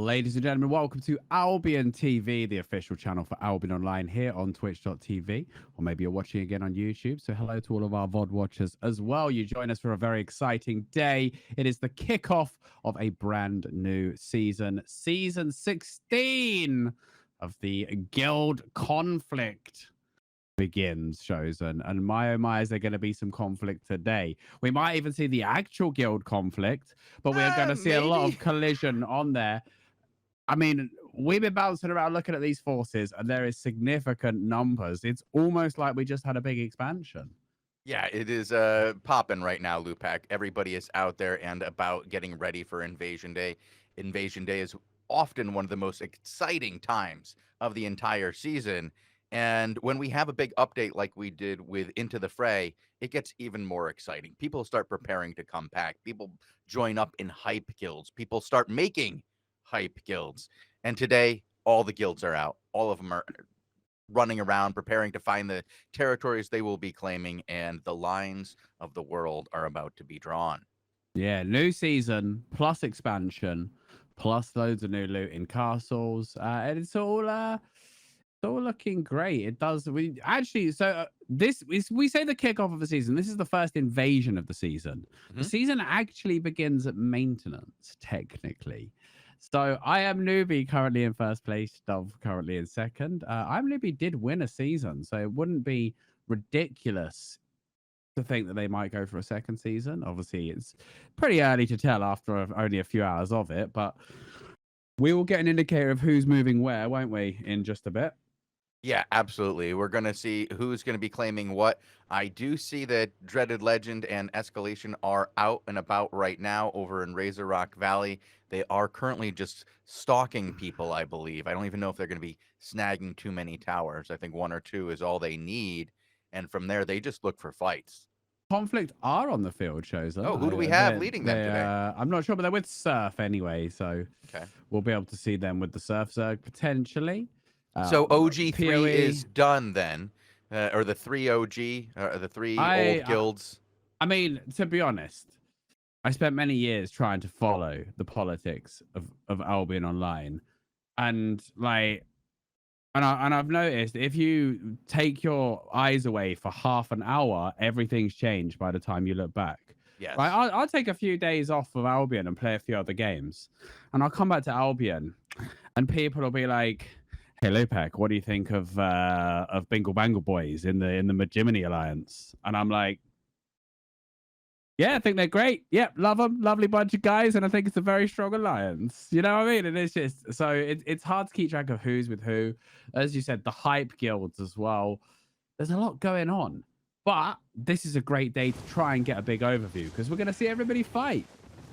Ladies and gentlemen, welcome to Albion TV, the official channel for Albion Online here on twitch.tv, or maybe you're watching again on YouTube. So hello to all of our VOD watchers as well. You join us for a very exciting day. It is the kickoff of a brand new season 16 of the Guild Conflict begins, Shozen. And my oh my, is there going to be some conflict today? We might even see the actual guild conflict, but we are going to see a lot of collision on there. I mean, we've been bouncing around looking at these forces, and there is significant numbers. It's almost like we just had a big expansion. Yeah, it is popping right now, Lewpac. Everybody is out there and about getting ready for Invasion Day. Invasion Day is often one of the most exciting times of the entire season. And when we have a big update like we did with Into the Fray, it gets even more exciting. People start preparing to come back. People join up in hype guilds. People start making hype guilds. And today, all the guilds are out. All of them are running around, preparing to find the territories they will be claiming, and the lines of the world are about to be drawn. Yeah, new season, plus expansion, plus loads of new loot in castles. And it's all looking great. It does. We actually, this is, we say the kickoff of the season. This is the first invasion of the season. The season actually begins at maintenance, technically. So I am newbie currently in first place, Dove currently in second. I'm newbie did win a season, so it wouldn't be ridiculous to think that they might go for a second season. Obviously, it's pretty early to tell after only a few hours of it, but we will get an indicator of who's moving where, won't we, in just a bit? Yeah, absolutely. We're going to see who's going to be claiming what. I do see that Dreaded Legend and Escalation are out and about right now over in Razor Rock Valley. They are currently just stalking people, I believe. I don't even know if they're going to be snagging too many towers. I think one or two is all they need. And from there, they just look for fights. Conflict are on the field, Shozen. Oh, who do we have leading them today? I'm not sure, but they're with Surf anyway, so we'll be able to see them with the Surf Zerg potentially. So OG3 PoE is done then, or the 3 OG, or the three old guilds. I mean, to be honest, I spent many years trying to follow the politics of Albion Online, and I've noticed if you take your eyes away for half an hour, everything's changed by the time you look back. Yes. Like, I'll take a few days off of Albion and play a few other games, and I'll come back to Albion, and people will be like, "Hey, Lewpac, what do you think of Bingle Bangle Boys in the Majimini Alliance?" And I'm like, "Yeah, I think they're great. Yep, love them. Lovely bunch of guys, and I think it's a very strong alliance." You know what I mean? And it's just so it's hard to keep track of who's with who. As you said, the hype guilds as well. There's a lot going on, but this is a great day to try and get a big overview because we're going to see everybody fight.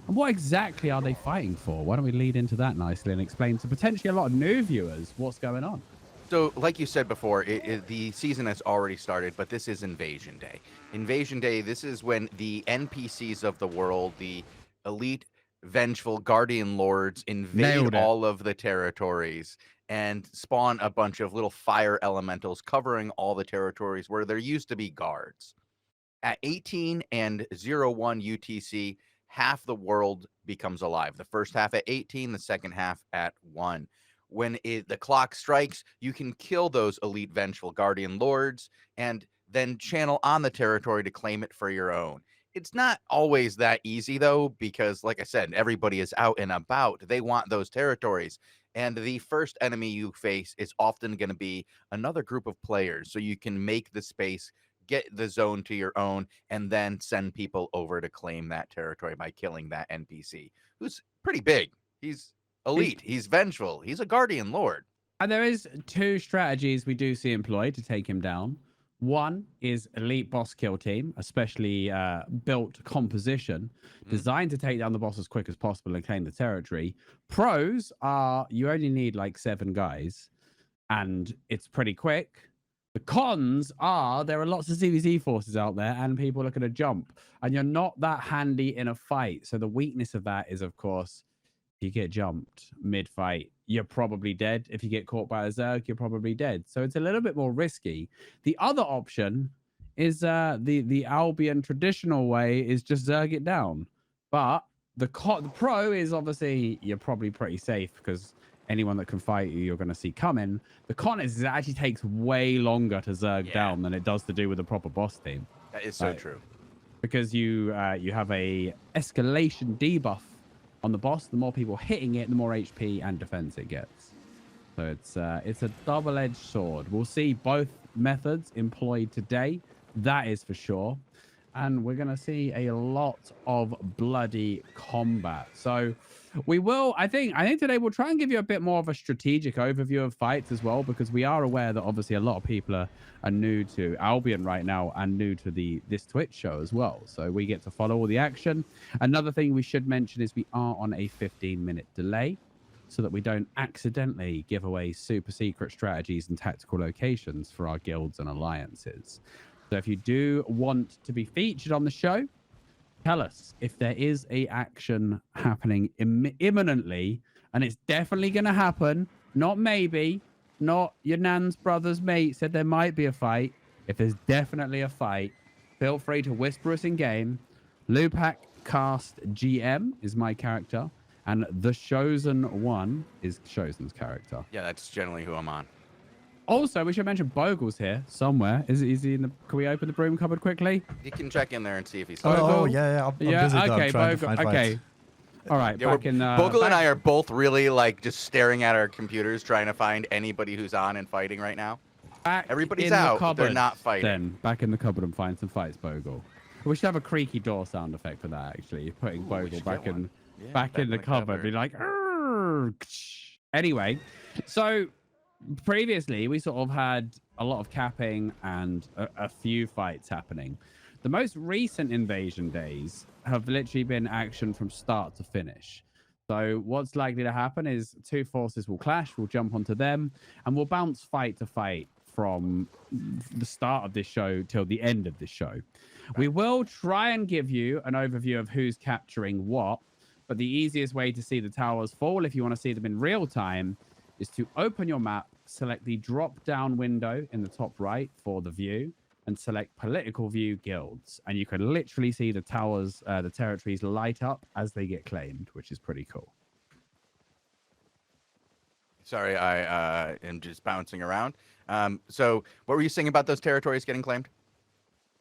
And what exactly are they fighting for? Why don't we lead into that nicely and explain to potentially a lot of new viewers what's going on? So, like you said before, the season has already started, but this is Invasion Day. Invasion Day, this is when the NPCs of the world, the elite, vengeful Guardian Lords, invade all of the territories and spawn a bunch of little fire elementals covering all the territories where there used to be guards. At 18 and 01 UTC, half the world becomes alive. The first half at 18, the second half at 1. When the clock strikes, you can kill those elite vengeful Guardian Lords and then channel on the territory to claim it for your own. It's not always that easy, though, because, like I said, everybody is out and about. They want those territories. And the first enemy you face is often going to be another group of players, so you can make the space, get the zone to your own, and then send people over to claim that territory by killing that NPC, who's pretty big. He's elite. He's vengeful. He's a Guardian Lord. And there is two strategies we do see employed to take him down. One is elite boss kill team, especially built composition, designed to take down the boss as quick as possible and claim the territory. Pros are you only need like 7 guys, and it's pretty quick. The cons are there are lots of CVZ forces out there, and people are going to jump, and you're not that handy in a fight. So the weakness of that is, of course, if you get jumped mid-fight, you're probably dead. If you get caught by a Zerg, you're probably dead. So it's a little bit more risky. The other option is the Albion traditional way is just Zerg it down. But the pro is obviously you're probably pretty safe because anyone that can fight you, you're going to see coming. The con is it actually takes way longer to zerg down than it does to do with a proper boss team. That is so true. Because you have a escalation debuff on the boss. The more people hitting it, the more HP and defense it gets. So it's a double-edged sword. We'll see both methods employed today. That is for sure. And we're going to see a lot of bloody combat. So we will, I think today we'll try and give you a bit more of a strategic overview of fights as well, because we are aware that obviously a lot of people are new to Albion right now and new to this Twitch show as well. So we get to follow all the action. Another thing we should mention is we are on a 15-minute delay so that we don't accidentally give away super secret strategies and tactical locations for our guilds and alliances. So if you do want to be featured on the show, tell us if there is a action happening imminently, and it's definitely going to happen. Not maybe, not your nan's brother's mate said there might be a fight. If there's definitely a fight, feel free to whisper us in game. Lewpac Cast GM is my character, and the Shozen one is Shozen's character. Yeah, that's generally who I'm on. Also, we should mention Bogul's here somewhere. Is he in the? Can we open the broom cupboard quickly? You can check in there and see if he's. Oh yeah. I'm busy, though. Okay, I'm trying to Bogul. find Okay. fights. All right. Yeah, Back in. Bogul and I are both really like just staring at our computers, trying to find anybody who's on and fighting right now. Everybody's out, but they're not fighting. Then back in the cupboard and find some fights, Bogul. We should have a creaky door sound effect for that. Actually, putting Bogul back in the cupboard, be like. Anyway, so. Previously, we sort of had a lot of capping and a few fights happening. The most recent invasion days have literally been action from start to finish. So what's likely to happen is two forces will clash, we'll jump onto them, and we'll bounce fight to fight from the start of this show till the end of the show. We will try and give you an overview of who's capturing what, but the easiest way to see the towers fall, if you want to see them in real time, is to open your map, select the drop-down window in the top right for the view, and select political view guilds. And you can literally see the towers, the territories light up as they get claimed, which is pretty cool. Sorry, I am just bouncing around. So what were you saying about those territories getting claimed?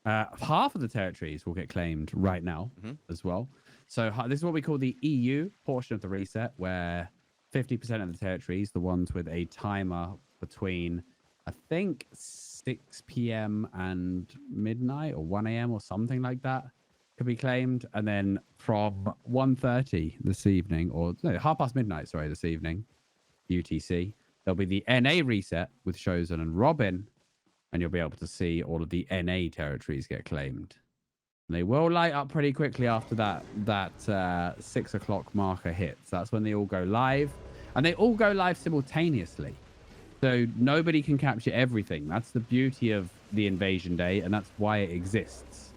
Half of the territories will get claimed right now as well. So this is what we call the EU portion of the reset, where 50% of the territories, the ones with a timer between, I think, 6 p.m. and midnight or 1 a.m. or something like that, could be claimed. And then from 1:30 this evening, or no, midnight, this evening, UTC, there'll be the NA reset with Shozen and Robin, and you'll be able to see all of the NA territories get claimed. They will light up pretty quickly after that 6 o'clock marker hits. That's when they all go live. And they all go live simultaneously. So nobody can capture everything. That's the beauty of the invasion day, and that's why it exists.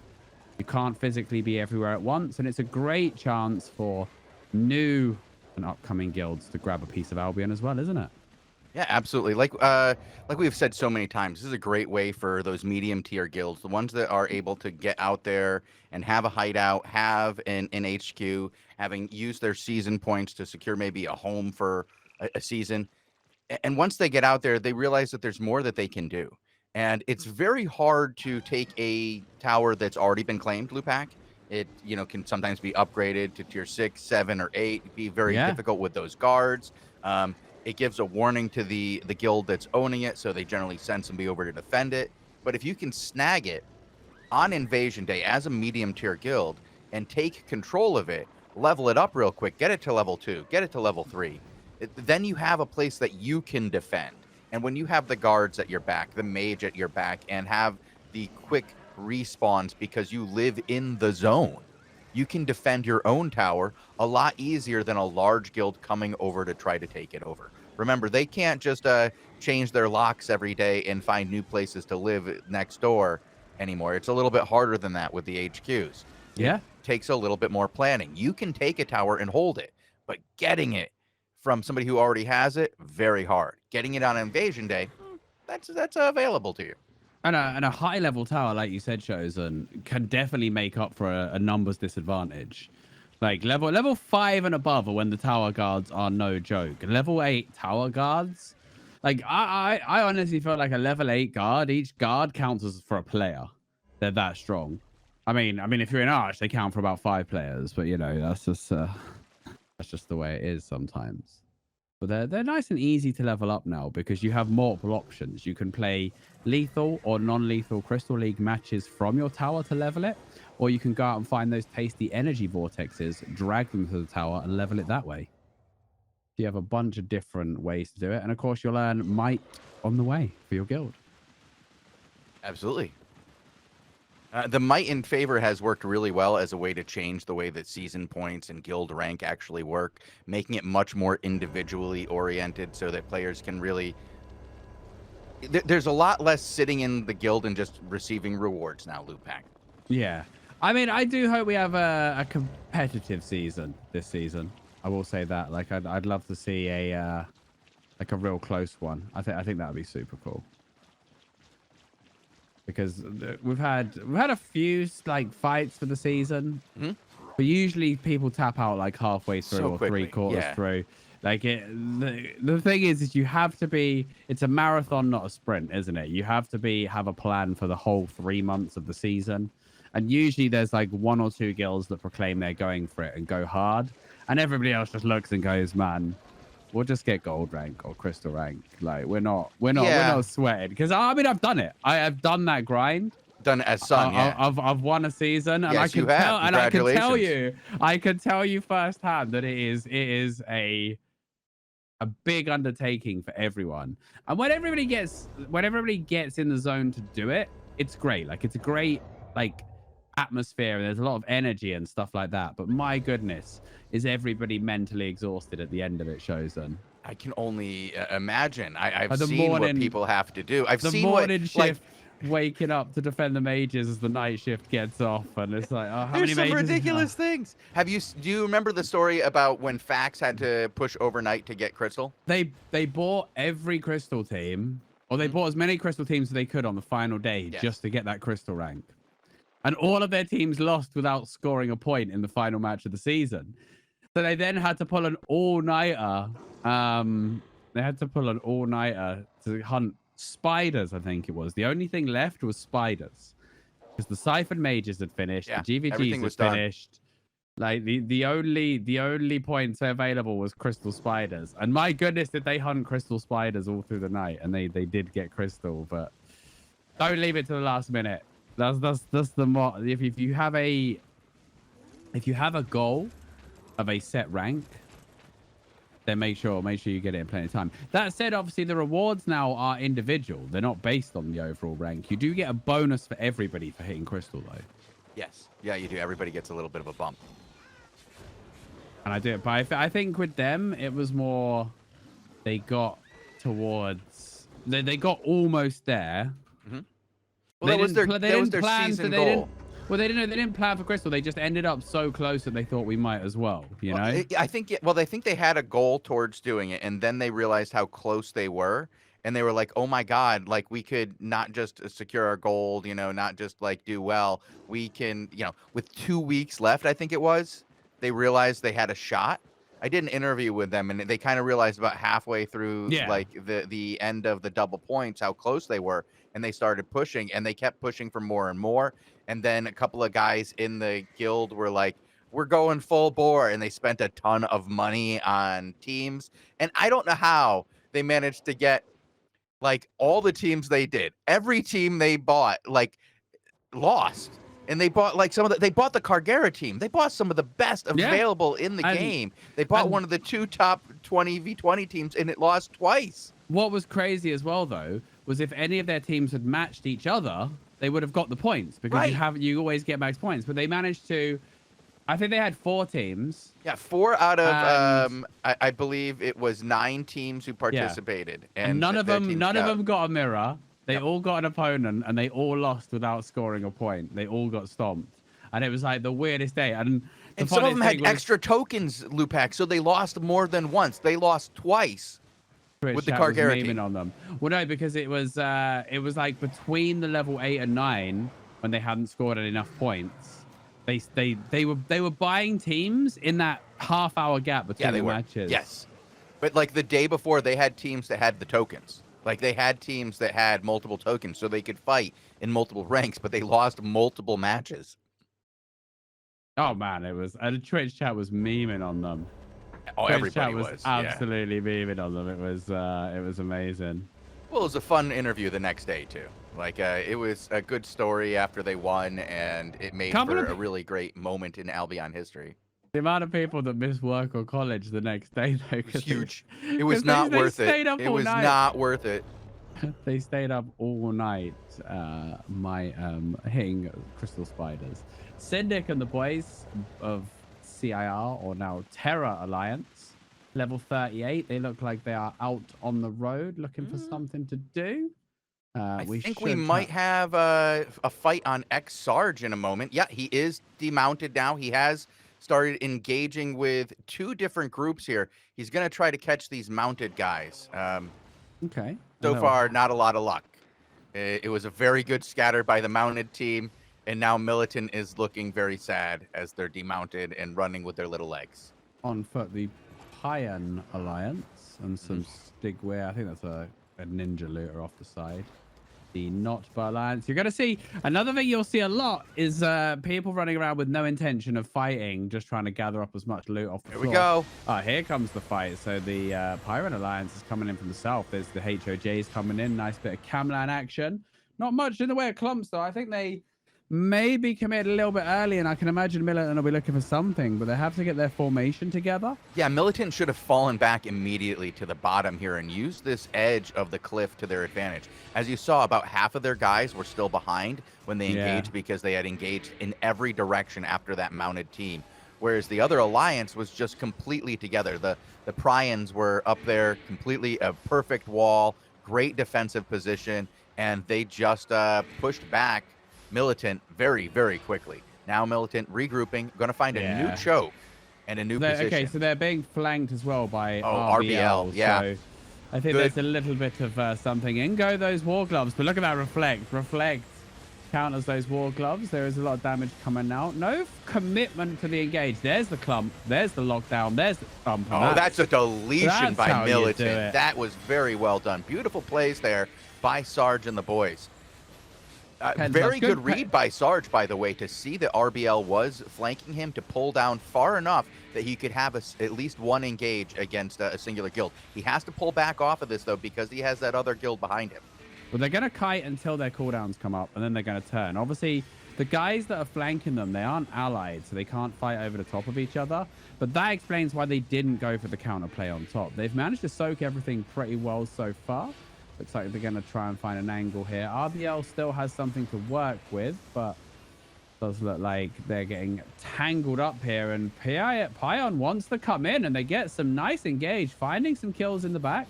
You can't physically be everywhere at once, and it's a great chance for new and upcoming guilds to grab a piece of Albion as well, isn't it? Yeah, absolutely. Like we've said so many times, this is a great way for those medium tier guilds, the ones that are able to get out there and have a hideout, have an HQ, having used their season points to secure maybe a home for a season. And once they get out there, they realize that there's more that they can do. And it's very hard to take a tower that's already been claimed, Lewpac. It can sometimes be upgraded to tier 6, 7, or 8. It'd be very difficult with those guards. It gives a warning to the guild that's owning it, so they generally send somebody over to defend it. But if you can snag it on invasion day as a medium tier guild and take control of it, level it up real quick, get it to level 2, get it to level 3, then you have a place that you can defend. And when you have the guards at your back, the mage at your back, and have the quick respawns because you live in the zone, you can defend your own tower a lot easier than a large guild coming over to try to take it over. Remember, they can't just change their locks every day and find new places to live next door anymore. It's a little bit harder than that with the HQs. Yeah. It takes a little bit more planning. You can take a tower and hold it, but getting it from somebody who already has it, very hard. Getting it on invasion day, that's available to you. And a high level tower, like you said, Shozen, can definitely make up for a numbers disadvantage. Like level 5 and above are when the tower guards are no joke. Level 8 tower guards, like I honestly feel like a level 8 guard, each guard counts as for a player. They're that strong. I mean, if you're in Arch, they count for about 5 players, but you know, that's just the way it is sometimes. But they're nice and easy to level up now because you have multiple options. You can play lethal or non-lethal Crystal League matches from your tower to level it, or you can go out and find those tasty energy vortexes, drag them to the tower, and level it that way. You have a bunch of different ways to do it, and of course, you'll earn might on the way for your guild. Absolutely. The might in favor has worked really well as a way to change the way that season points and guild rank actually work, making it much more individually oriented so that players can really... There's a lot less sitting in the guild and just receiving rewards now, Lewpac. Yeah. I mean, I do hope we have a competitive season this season. I will say that. Like, I'd love to see a real close one. I think that would be super cool. Because we've had a few like fights for the season, but usually people tap out like halfway through or quickly. 3/4 through. Like the thing is you have to be. It's a marathon, not a sprint, isn't it? You have to have a plan for the whole 3 months of the season, and usually there's like 1 or 2 guilds that proclaim they're going for it and go hard, and everybody else just looks and goes, "Man, we'll just get gold rank or crystal rank. Like we're not sweating." Because I mean, I've done it. I have done that grind. Done it as Sun, yeah. I've won a season, and yes, I can tell you firsthand that it is a big undertaking for everyone. And when everybody gets in the zone to do it, it's great. Like it's a great like atmosphere, and there's a lot of energy and stuff like that. But my goodness, is everybody mentally exhausted at the end of it, Shozen? I can only imagine. I've seen what people have to do. I've seen what shift, waking up to defend the mages as the night shift gets off, and it's like, oh, how many some mages? ridiculous things. Do you remember the story about when Fax had to push overnight to get crystal? They bought every crystal team, or they bought as many crystal teams as they could on the final day just to get that crystal rank. And all of their teams lost without scoring a point in the final match of the season. So they then had to pull an all-nighter. They had to pull an all-nighter to hunt spiders, I think it was. The only thing left was spiders. Because the Siphon Mages had finished, the GVGs had finished. Like the only points available was crystal spiders. And my goodness, did they hunt crystal spiders all through the night. And they did get crystal, but don't leave it to the last minute. That's the mod. If you have a goal of a set rank, then make sure you get it in plenty of time. That said, obviously the rewards now are individual. They're not based on the overall rank. You do get a bonus for everybody for hitting crystal though. Yes. Yeah, you do. Everybody gets a little bit of a bump. And I do it, but I think with them it was more they got towards they got almost there. Well, that was their season goal. They didn't plan for crystal. They just ended up so close that they thought we might as well. You know. I think. Well, they think they had a goal towards doing it, and then they realized how close they were, and they were like, "Oh my God! Like we could not just secure our gold, not just like do well. We can, with 2 weeks left, I think it was. They realized they had a shot. I did an interview with them, and they kind of realized about halfway through, like the end of the double points, how close they were. And they started pushing, and they kept pushing for more and more. And then a couple of guys in the guild were like, we're going full bore. And they spent a ton of money on teams. And I don't know how they managed to get like all the teams they did. Every team they bought, like, lost. And they bought like they bought the Cargera team. They bought some of the best available in the game. They bought one of the 2 top 20v20 teams, and it lost twice. What was crazy as well, though, was if any of their teams had matched each other, they would have got the points because you always get max points. But they managed to. I think they had 4 teams. Yeah, 4 out of I believe it was 9 teams who participated, and none of them got a mirror. They all got an opponent, and they all lost without scoring a point. They all got stomped, and it was like the weirdest day. And some of them had extra tokens, Lewpac, so they lost more than once. They lost twice with the Cargera team on them. Well, no, because it was like between the level 8 and 9 when they hadn't scored enough points. They were buying teams in that half-hour gap between the matches. Yes. But like the day before, they had teams that had the tokens. Like they had teams that had multiple tokens, so they could fight in multiple ranks, but they lost multiple matches. Oh man, it was. And the Twitch chat was memeing on them. Oh, Twitch everybody chat was absolutely memeing on them. It was amazing. Well, it was a fun interview the next day too. Like it was a good story after they won, and it made for a really great moment in Albion history. The amount of people that missed work or college the next day, though, it was huge. It was not worth it. It was not worth it. They stayed up all night, hitting crystal spiders. Syndic and the boys of CIR, or now Terra Alliance, level 38. They look like they are out on the road looking for something to do. I think we might have a fight on X-Sarge in a moment. Yeah, he is demounted now. He has started engaging with 2 different groups here. He's going to try to catch these mounted guys. Okay. So far, not a lot of luck. It was a very good scatter by the mounted team, and now Militant is looking very sad as they're demounted and running with their little legs. On foot, the Pion Alliance and some Stigware. I think that's a ninja looter off the side. The Notbar Alliance. You're going to see another thing you'll see a lot is people running around with no intention of fighting, just trying to gather up as much loot off the floor. Here we go. Here comes the fight. So the Pirate Alliance is coming in from the south. There's the HOJs coming in. Nice bit of Camlan action. Not much in the way of clumps, though. I think they maybe committed a little bit early, and I can imagine Militant will be looking for something, but they have to get their formation together. Yeah, Militant should have fallen back immediately to the bottom here and used this edge of the cliff to their advantage. As you saw, about half of their guys were still behind when they engaged because they had engaged in every direction after that mounted team, whereas the other alliance was just completely together. The Prions were up there, completely a perfect wall, great defensive position, and they just pushed back Militant very, very quickly. Now Militant regrouping, going to find a new choke and a new position. Okay, so they're being flanked as well by RBL. Yeah. So I think there's a little bit of something. In go those war gloves, but look at that reflect. Reflect counters those war gloves. There is a lot of damage coming out. No commitment to the engage. There's the clump. There's the lockdown. There's the thump. Oh, that's a deletion by Militant. That was very well done. Beautiful plays there by Sarge and the boys. Very good read by Sarge, by the way, to see that RBL was flanking him to pull down far enough that he could have at least one engage against a singular guild. He has to pull back off of this, though, because he has that other guild behind him. Well, they're going to kite until their cooldowns come up, and then they're going to turn. Obviously, the guys that are flanking them, they aren't allied, so they can't fight over the top of each other. But that explains why they didn't go for the counterplay on top. They've managed to soak everything pretty well so far. Looks like they're going to try and find an angle here. RBL still has something to work with, but does look like they're getting tangled up here. And Pion wants to come in, and they get some nice engage, finding some kills in the back.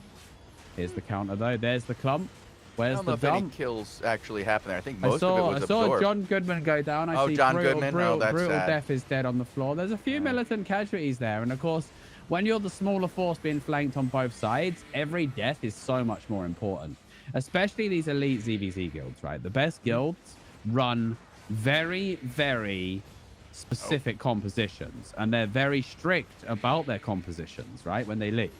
Here's the counter, though. There's the clump. Where's the dump? I don't know if any kills actually happened there. I think most of it was absorbed. I saw John Goodman go down. I see John Brutal, Goodman. Brutal Death is dead on the floor. There's a few Militant casualties there, and of course, when you're the smaller force being flanked on both sides, every death is so much more important. Especially these elite ZVZ guilds, right? The best guilds run very, very specific compositions, and they're very strict about their compositions, right? When they leave.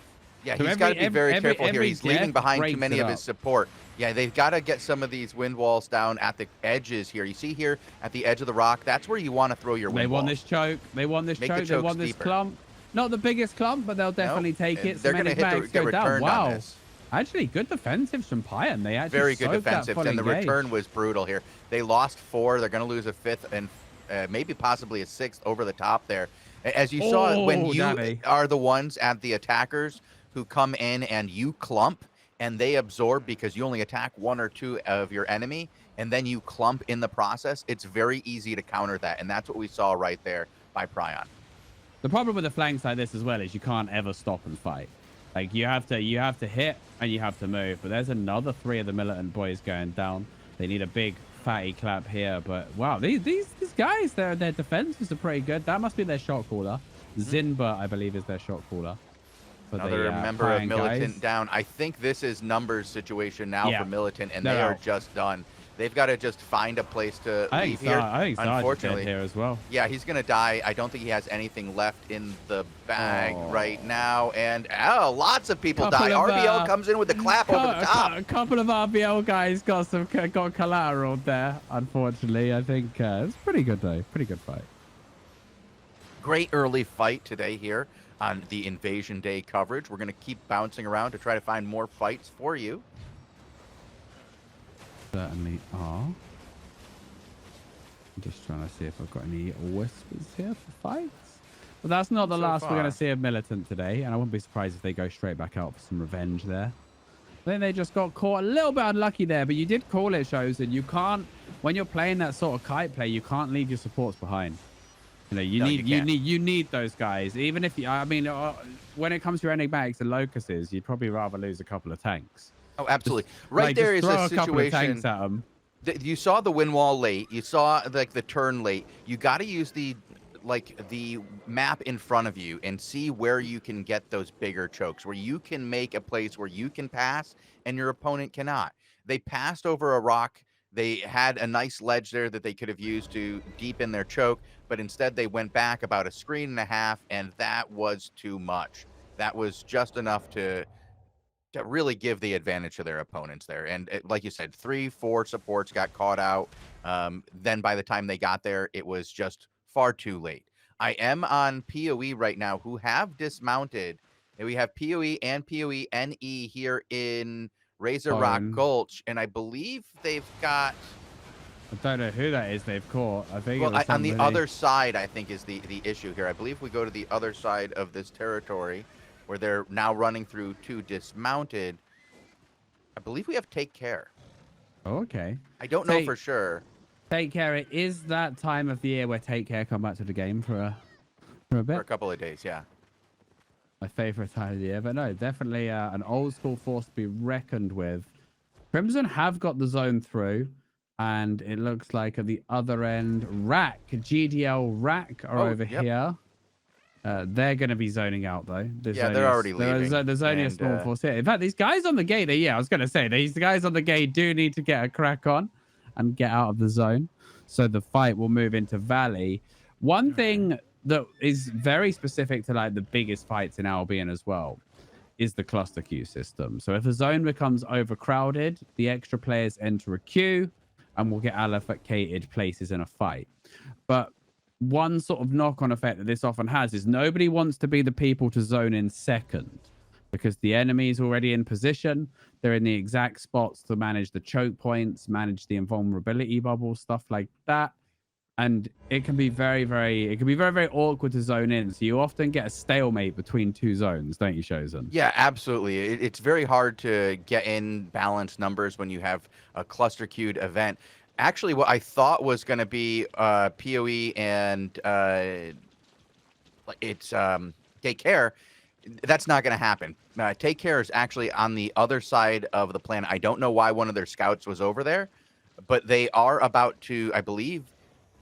Yeah, so he's got to be very careful here. He's leaving behind too many of his support. Yeah, they've got to get some of these wind walls down at the edges here. You see here at the edge of the rock, that's where you want to throw your wind walls. They want this choke. They want this choke. They want this clump. Not the biggest clump, but they'll definitely take it. They're going to get returned on this. Actually, good defensives from Pion. They actually very good defensives, and the return was brutal here. They lost 4. They're going to lose a 5th and maybe possibly a 6th over the top there. As you saw, when you are the ones at the attackers who come in and you clump, and they absorb because you only attack 1 or 2 of your enemy, and then you clump in the process, it's very easy to counter that, and that's what we saw right there by Pion. The problem with the flanks like this as well is you can't ever stop and fight. Like you have to hit and you have to move. But there's another 3 of the Militant boys going down. They need a big fatty clap here. But wow, these guys, their defenses are pretty good. That must be their shot caller. Zinba, I believe, is their shot caller. Another member of Militant down. I think this is numbers situation now for Militant, and they are just done. They've got to just find a place to I leave think here. I think Sarge's Unfortunately, dead here as well. yeah, he's gonna die. I don't think he has anything left in the bag right now. And lots of people die. RBL comes in with the clap over the top. A couple of RBL guys got collateral there. Unfortunately, I think it's pretty good though. Pretty good fight. Great early fight today here on the Invasion Day coverage. We're gonna keep bouncing around to try to find more fights for you. Certainly are. I'm just trying to see if I've got any whispers here for fights. But that's not the last we're going to see of Militant today. And I wouldn't be surprised if they go straight back out for some revenge there. I think they just got caught a little bit unlucky there. But you did call it, Shozen. You can't, when you're playing that sort of kite play, you can't leave your supports behind. You know, you need those guys. Even if you, I mean, when it comes to enigmatics and locusts, you'd probably rather lose a couple of tanks. Oh, absolutely. Right there is a situation. You saw the win wall late. You saw like the turn late. You got to use the map in front of you and see where you can get those bigger chokes, where you can make a place where you can pass and your opponent cannot. They passed over a rock. They had a nice ledge there that they could have used to deepen their choke, but instead they went back about a screen and a half, and that was too much. That was just enough to really give the advantage to their opponents there. And like you said, 3-4 supports got caught out. Then by the time they got there, it was just far too late. I am on PoE right now, who have dismounted. And we have PoE and PoE NE here in Razor Rock Gulch, and I believe they've got... I don't know who that is they've caught. I think on the other side, I think, is the issue here. I believe we go to the other side of this territory, where they're now running through 2 dismounted. I believe we have Take Care. Oh, okay. I don't know for sure. Take Care. It is that time of the year where Take Care come back to the game for a bit. For a couple of days, yeah. My favorite time of the year. But no, definitely an old school force to be reckoned with. Crimson have got the zone through. And it looks like at the other end, GDL Rack are over here. They're going to be zoning out, though. They're already leaving. There's only a small force here. In fact, these guys on the gate, I was going to say, these guys on the gate do need to get a crack on and get out of the zone. So the fight will move into Valley. One thing that is very specific to like the biggest fights in Albion as well is the cluster queue system. So if a zone becomes overcrowded, the extra players enter a queue and will get allocated places in a fight. But one sort of knock-on effect that this often has is nobody wants to be the people to zone in second because the enemy is already in position. They're in the exact spots to manage the choke points, manage the invulnerability bubbles, stuff like that. And it can be very, very awkward to zone in. So you often get a stalemate between 2 zones, don't you, Shozen? Yeah, absolutely. It's very hard to get in balanced numbers when you have a cluster queued event. Actually, what I thought was going to be PoE and Take Care, that's not going to happen. Take Care is actually on the other side of the planet. I don't know why one of their scouts was over there, but they are about to, I believe,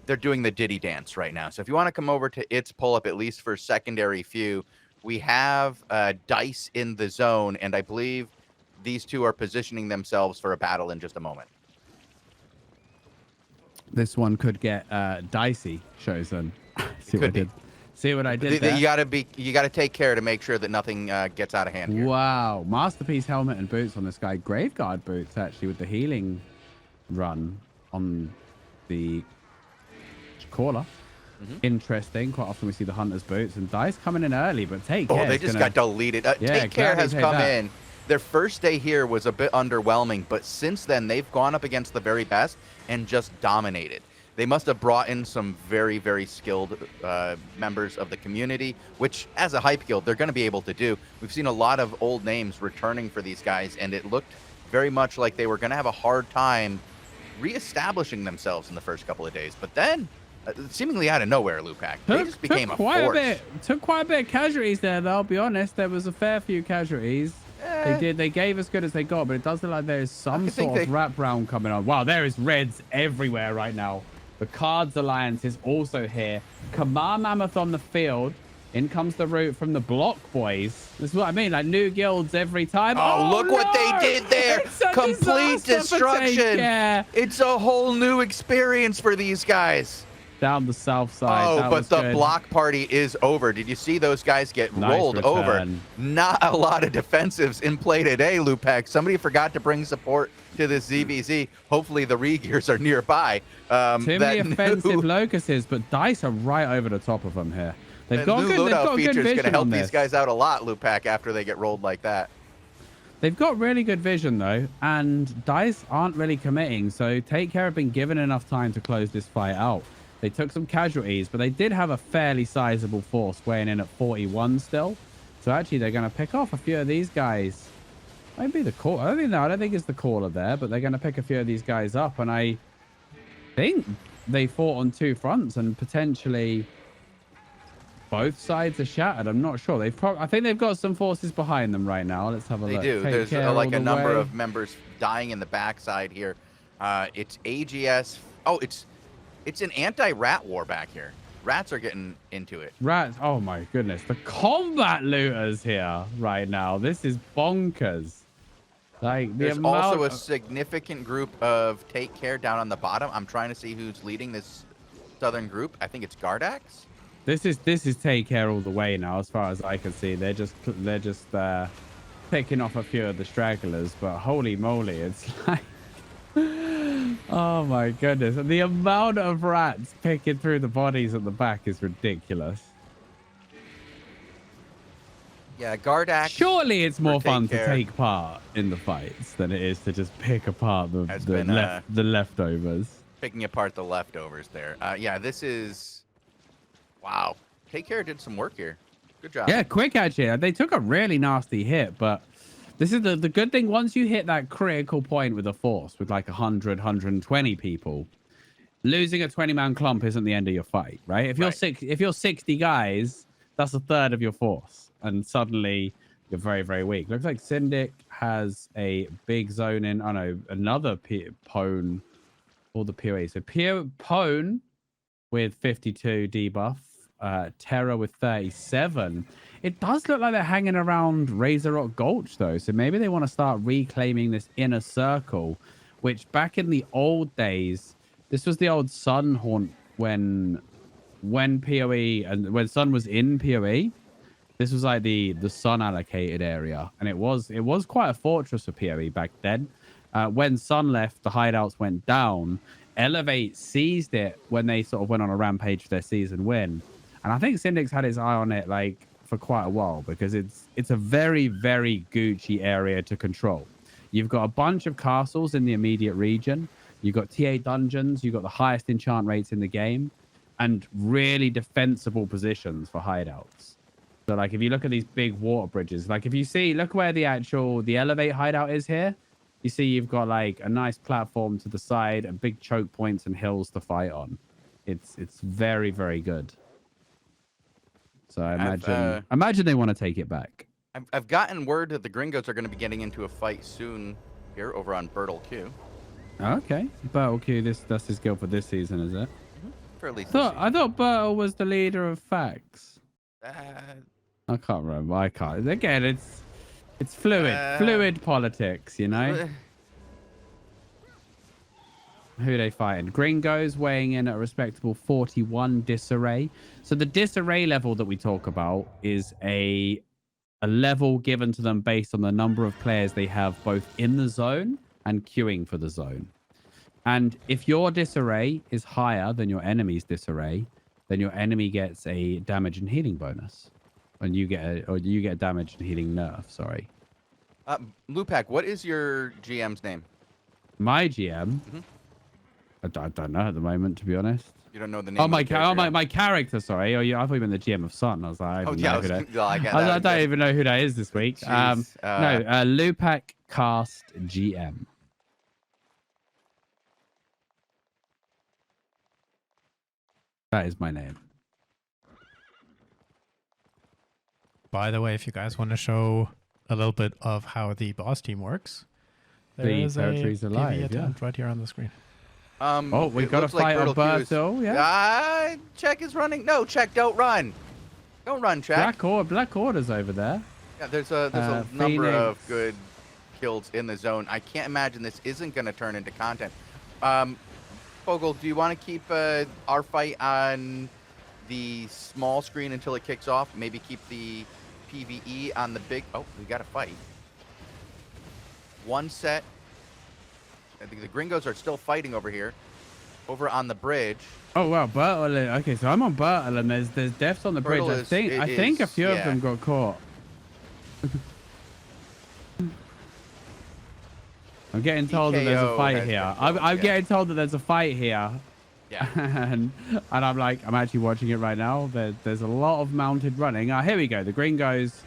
they're doing the Diddy dance right now. So if you want to come over to its pull-up, at least for secondary few, we have Dice in the zone, and I believe these 2 are positioning themselves for a battle in just a moment. This one could get dicey, Shozen. See what I did there? You gotta take care to make sure that nothing gets out of hand here. Wow, masterpiece helmet and boots on this guy. Graveguard boots actually with the healing run on the caller. Interesting. Quite often we see the hunter's boots and Dice coming in early, but Take Care. Oh, they just got deleted. Take Care has come in. Their first day here was a bit underwhelming, but since then they've gone up against the very best and just dominated. They must have brought in some very, very skilled members of the community, which as a hype guild, they're going to be able to do. We've seen a lot of old names returning for these guys, and it looked very much like they were going to have a hard time reestablishing themselves in the first couple of days. But then, seemingly out of nowhere, Lewpac, they just became a force. Took quite a bit of casualties there, though, I'll be honest. There was a fair few casualties. They gave as good as they got, but it does look like there's some sort of wrap round coming on. Wow, there is reds everywhere right now. The Cards Alliance is also here. Kamar Mammoth on the field In comes the route from the block boys. This is what I mean, like new guilds every time. Oh, look what they did there. It's a Complete disaster for Take destruction. Care. It's a whole new experience for these guys. Down the south side. Oh, that but was the good. block party is over. Did you see those guys get Nice rolled return. over? Not a lot of defensives in play today, Lewpac. Somebody forgot to bring support to this ZVZ. Hopefully the re-gears are nearby. Too many offensive locusts, but dice are right over the top of them here. They've got new good, they've loadout got feature good is going to vision help on these this. guys out a lot, Lewpac, after they get rolled like that. They've got really good vision though, and dice aren't really committing. So Take Care have been given enough time to close this fight out. They took some casualties, but they did have a fairly sizable force weighing in at 41 still. So actually, they're going to pick off a few of these guys. Maybe the call. I don't think it's the caller there, but they're going to pick a few of these guys up. And I think they fought on two fronts, and potentially both sides are shattered. I'm not sure. I think they've got some forces behind them right now. Let's have a look. They do. Take There's Care like all a the number way. of members dying in the backside here. It's AGS. Oh, it's an anti-rat war back here. Rats are getting into it. Rats. Oh my goodness. The combat looters here right now. This is bonkers. Like There's also a significant group of Take Care down on the bottom. I'm trying to see who's leading this southern group. I think it's Gardax. This is Take Care all the way now, as far as I can see. They're just picking off a few of the stragglers, but holy moly, it's like, oh my goodness, the amount of rats picking through the bodies at the back is ridiculous. Yeah, Gardax. Surely it's more fun Care. to take part in the fights than it is to just pick apart the leftovers. Picking apart the leftovers there. Yeah, this is. Wow. Take Care did some work here. Good job. Yeah, quick actually. They took a really nasty hit, but this is the good thing. Once you hit that critical point with a force with like 100, 120 people, losing a 20-man clump isn't the end of your fight, right? If you're 60 guys, that's a third of your force, and suddenly you're very, very weak. Looks like Syndic has a big zone in. Oh no, another Pone or the PoE. So Pone with 52 debuff. Terror with 37. It does look like they're hanging around Razor Rock Gulch though, so maybe they want to start reclaiming this inner circle, which back in the old days, this was the old Sun haunt when PoE and when Sun was in PoE. This was like the Sun allocated area, and it was quite a fortress for PoE back then. When Sun left, the hideouts went down. Elevate seized it when they sort of went on a rampage for their season win. And I think Syndic's had his eye on it like for quite a while, because it's a very, very Gucci area to control. You've got a bunch of castles in the immediate region. You've got TA dungeons. You've got the highest enchant rates in the game, and really defensible positions for hideouts. So like if you look at these big water bridges, like if you see, look where the Elevate hideout is here. You see you've got like a nice platform to the side and big choke points and hills to fight on. It's very, very good. So I imagine they want to take it back. I've gotten word that the Gringos are going to be getting into a fight soon here over on Bertle Q. Okay. Bertle Q, that's his guild for this season, is it? For at least I thought Bertle was the leader of Facts. I can't remember. I can't. Again, it's fluid politics, you know? Who are they fighting? Gringos weighing in at a respectable 41 disarray. So the disarray level that we talk about is a level given to them based on the number of players they have both in the zone and queuing for the zone. And if your disarray is higher than your enemy's disarray, then your enemy gets a damage and healing bonus. And you get a damage and healing nerf, sorry. Lewpac, what is your GM's name? My GM? Mm-hmm. I don't know at the moment, to be honest. You don't know the name? Oh, my character, sorry. Oh, yeah, I thought you meant the GM of Sun. I was like, I don't even know who that is this week. Lewpac Cast GM. That is my name. By the way, if you guys want to show a little bit of how the boss team works, there is territory's a alive, PV attempt right here on the screen. We got to fight Alberto, yeah? Check is running. No, Check, don't run. Don't run, Jack. Black Order's over there. Yeah, there's a number of Phoenix. good kills in the zone. I can't imagine this isn't going to turn into content. Bogul, do you want to keep our fight on the small screen until it kicks off? Maybe keep the PvE on the big... Oh, we got to fight. One set. I think the gringos are still fighting over here. Over on the bridge. Oh wow, Bertel. Okay, so I'm on Bertel, and there's deaths on the bridge. Bertel I think a few of yeah. them got caught. I'm getting told that there's a TKO fight has here. been closed, I'm yeah. getting told that there's a fight here. Yeah. and I'm like, I'm actually watching it right now. There's a lot of mounted running. Here we go. The gringos,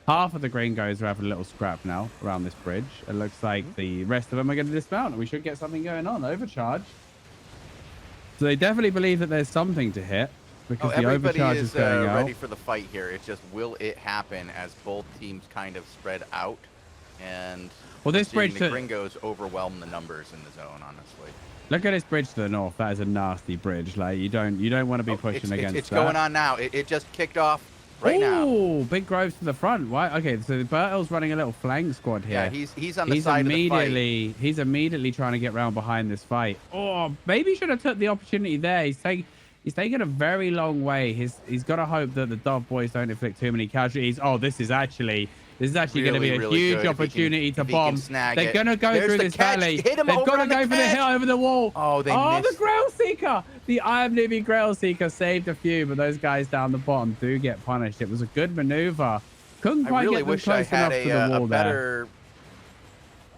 half of the gringos are having a little scrap now around this bridge. It looks like the rest of them are going to dismount, and we should get something going on. Overcharge. So they definitely believe that there's something to hit because the everybody overcharge is going out. ready for the fight here. It's just, will it happen as both teams kind of spread out? And Well, this seeing bridge the to gringos overwhelm the numbers in the zone, honestly. look at this bridge to the north. That is a nasty bridge. Like you don't want to be pushing against it's that. going on now. It just kicked off right now. Oh, big Groves to the front. Why? Okay, so Bertel's running a little flank squad here. Yeah, he's on the side of the fight. He's immediately trying to get round behind this fight. Oh, maybe should have took the opportunity there. He's taken a very long way. He's got to hope that the Dove boys don't inflict too many casualties. Oh, this is actually going to be a huge opportunity to bomb. They're going to go through this valley. They've got to go for the hit over the wall. Oh, they missed. The Grail Seeker. The IMDb Grail Seeker saved a few, but those guys down the bottom do get punished. It was a good maneuver. Couldn't quite get them close enough to the wall a there. better,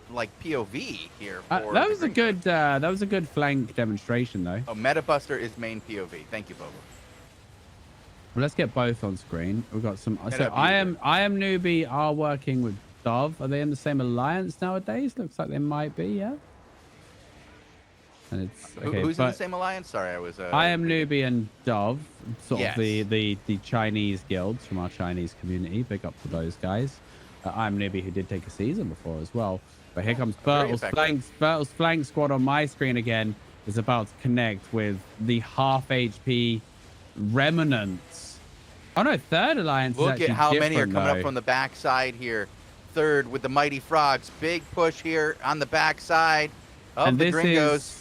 like, POV here. For That was a good flank demonstration, though. Oh, Metabuster is main POV. Thank you, Bobo. Well, let's get both on screen. We've got some. Get So up, I am Newbie are working with Dove. Are they in the same alliance nowadays? Looks like they might be. Yeah. And it's okay. Who's in the same alliance? Sorry, I was. I am Newbie and Dove, sort Yes. of the Chinese guilds from our Chinese community. Big up to those guys. I am Newbie, who did take a season before as well. But here comes Bertel's flank squad on my screen again. Is about to connect with the half HP remnants. Oh no, third alliance. Look at how many are coming though. up from the backside here. Third with the mighty frogs. Big push here on the backside of And the gringos.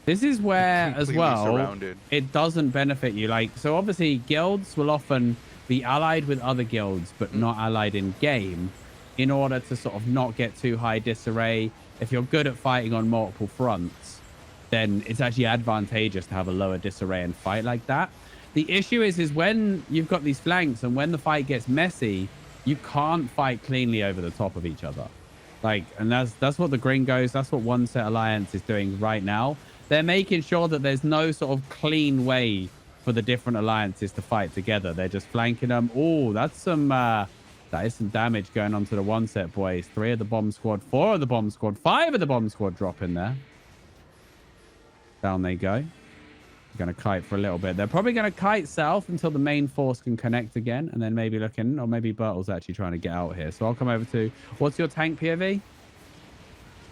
This is where, as Completely well, surrounded. it doesn't benefit you. Like, so obviously, guilds will often be allied with other guilds, but not allied in game, in order to sort of not get too high disarray. If you're good at fighting on multiple fronts, then it's actually advantageous to have a lower disarray and fight like that. The issue is when you've got these flanks and when the fight gets messy, you can't fight cleanly over the top of each other. Like, and that's what the gringos, that's what One Set Alliance is doing right now. They're making sure that there's no sort of clean way for the different alliances to fight together. They're just flanking them. Oh, that's some, that is some damage going on to the One Set boys. 3 of the bomb squad, 4 of the bomb squad, 5 of the bomb squad drop in there. Down they go. Going to kite for a little bit. They're probably going to kite south until the main force can connect again, and then maybe looking, or maybe Bertel's actually trying to get out here. So I'll come over to, what's your tank POV?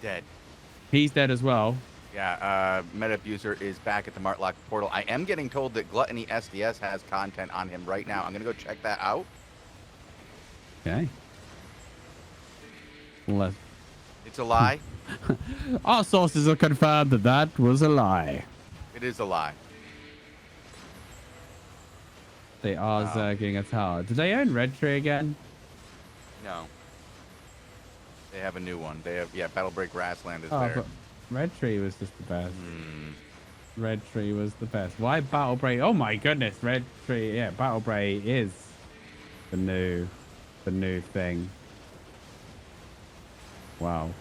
Dead. He's dead as well. Yeah, Metabuser is back at the Martlock portal. I am getting told that Gluttony SDS has content on him right now. I'm going to go check that out. Okay. Well, It's a lie. our sources have confirmed that that was a lie. It is a lie. They are zerging a tower. Do they own Red Tree again? No. They have a new one. They have, yeah, Battle Break Grassland is Oh, there. but Red Tree was just the best. Hmm. Red Tree was the best. Why Battle Break? Oh my goodness, Red Tree. Yeah, Battle Break is the new thing. Wow.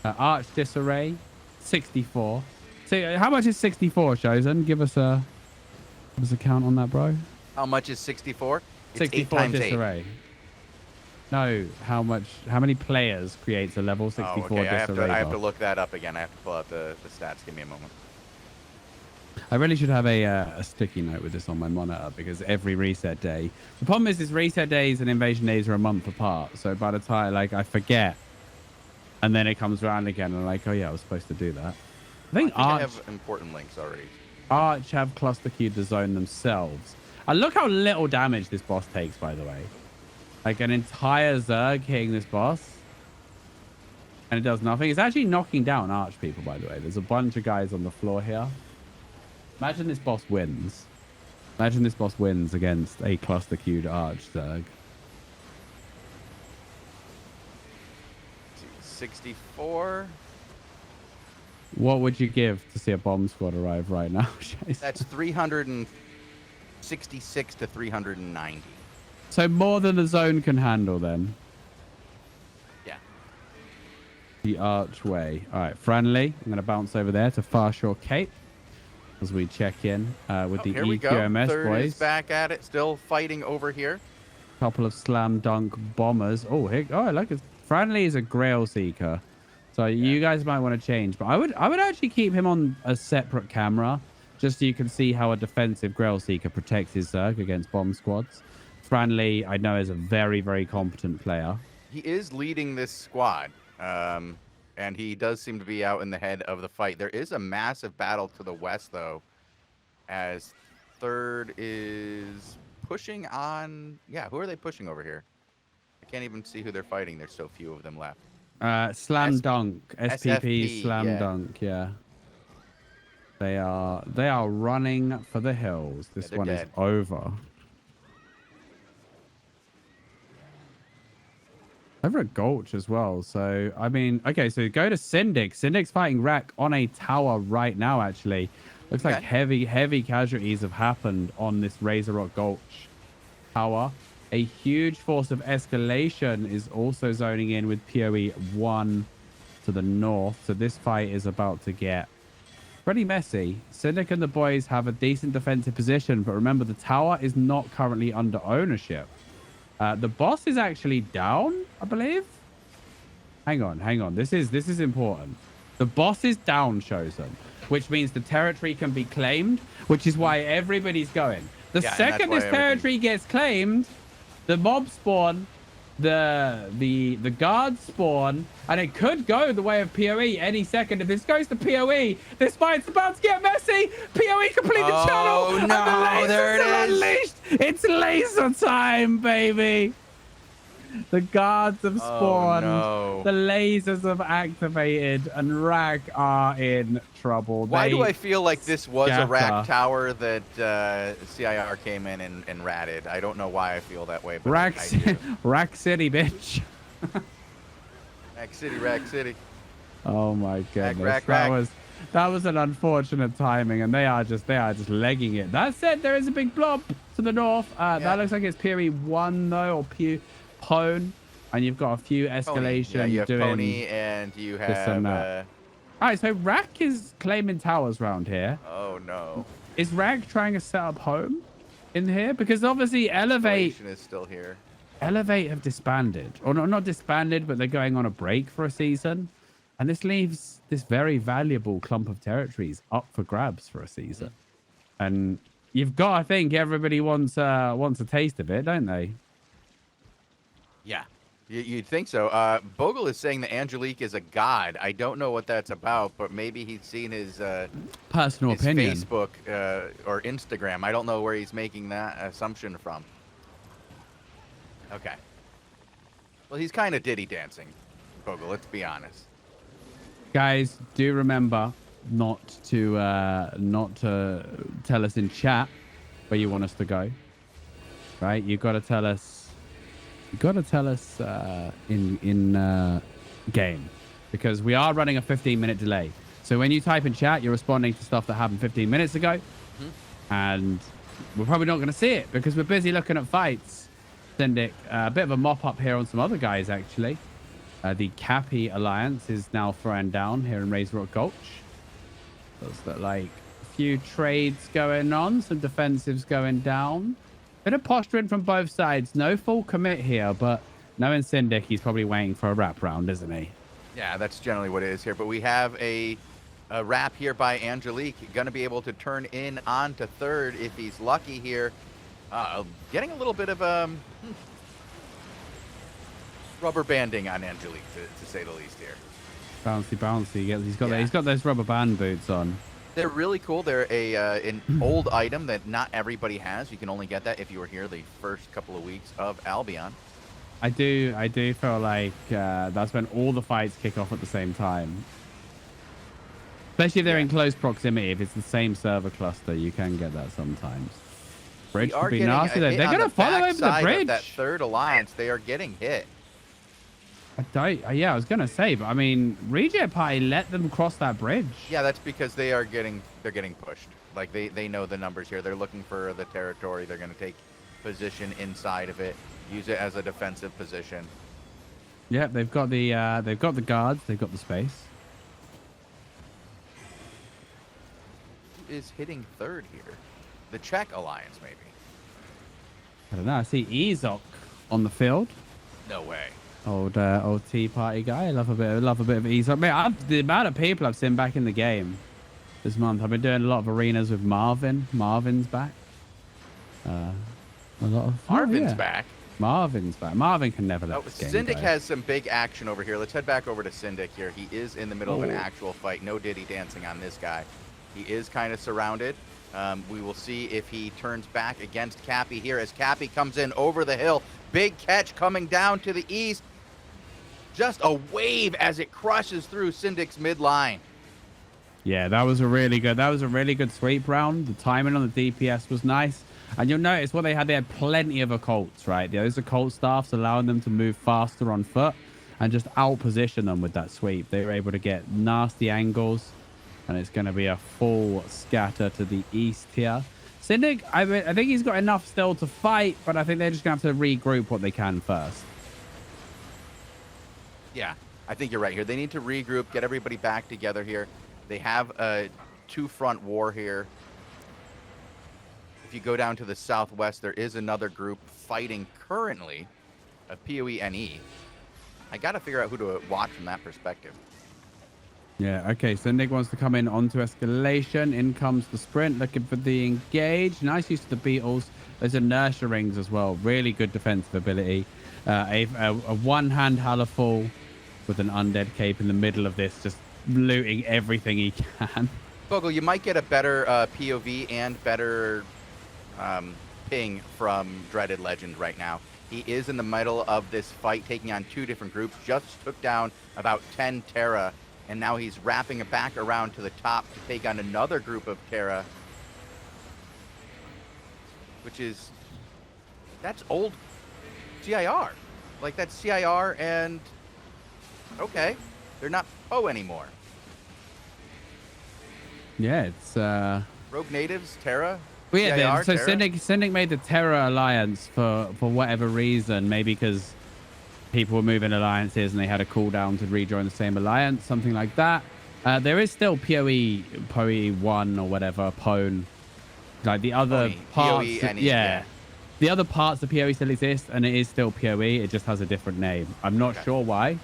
Arch Disarray, 64. So how much is 64, Shozen? Give us a count on that, bro. How much is 64? It's 64 8 times 8. Disarray. No, how many players creates a level 64 okay. Disarray? I have to buff? look that up again. I have to pull out the stats. Give me a moment. I really should have a sticky note with this on my monitor because every reset day. The problem is reset days and invasion days are a month apart. So by the time I forget, and then it comes around again, and I'm like, oh yeah, I was supposed to do that. I think I Arch have important links already. Arch have cluster queued the zone themselves. look how little damage this boss takes, by the way. Like an entire Zerg hitting this boss. And it does nothing. It's actually knocking down arch people, by the way. There's a bunch of guys on the floor here. Imagine this boss wins. Imagine this boss wins against a cluster queued arch Zerg. 64. What would you give to see a bomb squad arrive right now? That's 366 to 390. So more than the zone can handle then. Yeah. The archway. All right, friendly. I'm going to bounce over there to Far Shore Cape as we check in with the here we go. EQMS Third boys. is back at it, still fighting over here. Couple of slam dunk bombers. Oh, look, friendly is a Grail Seeker. So you guys might want to change, but I would actually keep him on a separate camera, just so you can see how a defensive Grail Seeker protects his Zerg against bomb squads. Friendly, I know, is a very, very competent player. He is leading this squad, and he does seem to be out in the head of the fight. There is a massive battle to the west, though, as third is pushing on. Yeah, who are they pushing over here? I can't even see who they're fighting. There's so few of them left. Slam dunk, SPP, SFP, slam dunk, yeah. They are running for the hills. This one is over. Over at Gulch as well. So I mean, okay, so go to Syndic. Syndic's fighting Rack on a tower right now, actually. Looks like heavy casualties have happened on this Razor Rock Gulch tower. A huge force of escalation is also zoning in with PoE 1 to the north. So this fight is about to get pretty messy. Syndic and the boys have a decent defensive position, but remember, the tower is not currently under ownership. The boss is actually down, I believe. Hang on. This is important. The boss is down, Shozen, which means the territory can be claimed, which is why everybody's going. The second this territory gets claimed, the mob spawn, the guards spawn, and it could go the way of PoE any second. If this goes to PoE, this fight's about to get messy. PoE complete the channel. Oh no, there it is. Unleashed. It's laser time, baby. The guards have spawned. Oh, no. The lasers have activated, and Rack are in trouble. Why do I feel like this was a Rack scatter. tower that CIR came in and ratted? I don't know why I feel that way, but Rack, I do. Rack City, bitch. Rack City. Oh my goodness. Rack. That was an unfortunate timing, and they are just legging it. That said, there is a big blob to the north. That looks like it's PoE 1 though, or Pone, and you've got a few escalation. Yeah, you have doing Pony and you have. All right, so Rack is claiming towers around here. Oh no. Is Rack trying to set up home in here? Because obviously Elevate is still here. Elevate have disbanded, or not disbanded, but they're going on a break for a season, and this leaves this very valuable clump of territories up for grabs for a season. And you've got, I think, everybody wants a taste of it, don't they? Yeah, you'd think so. Bogul is saying that Angelique is a god. I don't know what that's about, but maybe he's seen his personal opinion, Facebook or Instagram. I don't know where he's making that assumption from. Okay. Well, he's kind of ditty dancing, Bogul. Let's be honest. Guys, do remember not to tell us in chat where you want us to go. Right? You've got to tell us. You've got to tell us in game, because we are running a 15-minute delay. So when you type in chat, you're responding to stuff that happened 15 minutes ago, and we're probably not going to see it because we're busy looking at fights. Syndic, a bit of a mop up here on some other guys actually. The Cappy Alliance is now throwing down here in Razor Rock Gulch. Looks like a few trades going on, some defensives going down. Bit of posturing from both sides. No full commit here, but knowing Syndic, he's probably waiting for a wrap round, isn't he? Yeah, that's generally what it is here. But we have a wrap here by Angelique. Going to be able to turn in on to third if he's lucky here. Getting a little bit of rubber banding on Angelique, to say the least here. Bouncy. He's got those rubber band boots on. They're really cool. They're an old item that not everybody has. You can only get that if you were here the first couple of weeks of Albion. I do feel like that's when all the fights kick off at the same time. Especially if they're in close proximity. If it's the same server cluster, you can get that sometimes. Bridge could be nasty. They're going to follow over the bridge. That third alliance, they are getting hit. Yeah, I was going to say, but I mean, Reject Party let them cross that bridge. Yeah, that's because they're getting pushed. Like they know the numbers here. They're looking for the territory. They're going to take position inside of it, use it as a defensive position. Yeah, they've got the guards, they've got the space. Who is hitting third here? The Czech alliance, maybe. I don't know. I see Ezok on the field. No way. Old Tea Party guy. I love a bit of Ezok. Man, the amount of people I've seen back in the game this month. I've been doing a lot of arenas with Marvin. Marvin's back. A lot of Marvin's back. Marvin's back. Marvin can never let this game Syndic go. has some big action over here. Let's head back over to Syndic here. He is in the middle of an actual fight. No Diddy dancing on this guy. He is kind of surrounded. We will see if he turns back against Cappy here as Cappy comes in over the hill. Big catch coming down to the east. Just a wave as it crushes through Syndic's midline. Yeah, that was a really good sweep round. The timing on the DPS was nice. And you'll notice what they had plenty of occults, right? Those occult staffs allowing them to move faster on foot and just out-position them with that sweep. They were able to get nasty angles, and it's going to be a full scatter to the east here. Syndic, I think he's got enough still to fight, but I think they're just going to have to regroup what they can first. Yeah, I think you're right here. They need to regroup, get everybody back together here. They have a two-front war here. If you go down to the southwest, there is another group fighting currently, a PoE-NE. I got to figure out who to watch from that perspective. Yeah, okay, so Nick wants to come in onto escalation. In comes the sprint, looking for the engage. Nice use of the beetles. There's inertia rings as well. Really good defensive ability. A one-hand Hallerfall with an undead cape in the middle of this, just looting everything he can. Bogul, you might get a better POV and better ping from Dreaded Legend right now. He is in the middle of this fight, taking on two different groups. Just took down about 10 Terra, and now he's wrapping it back around to the top to take on another group of Terra, which is, that's old CIR. Like, that's CIR and, okay, they're not PO anymore. Yeah, it's Rogue Natives, Terra. Well, yeah, CIR, so Terra? Syndic made the Terra Alliance for whatever reason, maybe because people were moving alliances and they had a cooldown to rejoin the same alliance, something like that. There is still PoE 1 or whatever, Pone. Like the other parts, PoE-NE, the other parts of PoE still exist, and it is still PoE. It just has a different name. I'm not sure why.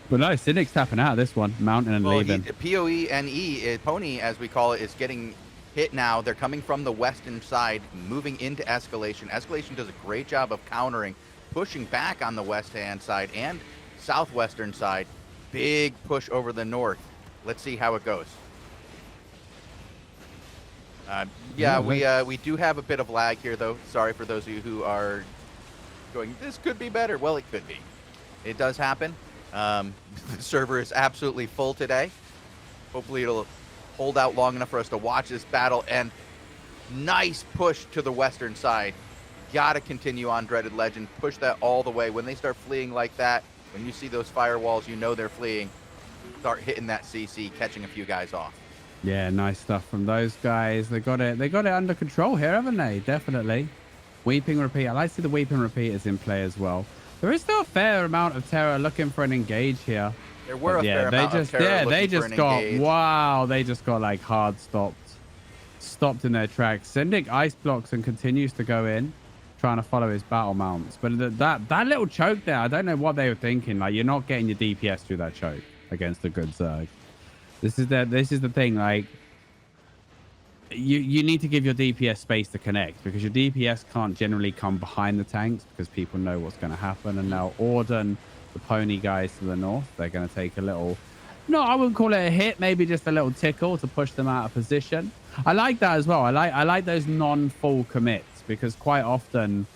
But no, Syndic's tapping out of this one, mounting and leaving. PoE-NE, Pony, as we call it, is getting hit now. They're coming from the western side, moving into Escalation. Escalation does a great job of countering, pushing back on the west-hand side and southwestern side. Big push over the north. Let's see how it goes. We do have a bit of lag here, though. Sorry for those of you who are going, this could be better. Well, it could be. It does happen. The server is absolutely full today. Hopefully it'll hold out long enough for us to watch this battle. And nice push to the western side. Gotta continue on, Dreaded Legend. Push that all the way. When they start fleeing like that, when you see those firewalls, you know they're fleeing. Start hitting that CC, catching a few guys off. Yeah, nice stuff from those guys. They got it under control here, haven't they? Definitely. Weeping Repeat. I like to see the Weeping Repeaters in play as well. There is still a fair amount of Terra looking for an engage here. There were a fair amount of Terra looking for an engage. Wow, they just got like hard stopped in their tracks. Syndic ice blocks and continues to go in, trying to follow his battle mounts. But that little choke there, I don't know what they were thinking. Like, you're not getting your DPS through that choke against a good Zerg. This is the thing. Like, you need to give your DPS space to connect, because your DPS can't generally come behind the tanks because people know what's going to happen. And now Orden, the pony guys to the north, they're going to take a little No, I wouldn't call it a hit. Maybe just a little tickle to push them out of position. I like that as well. I like those non-full commits because quite often,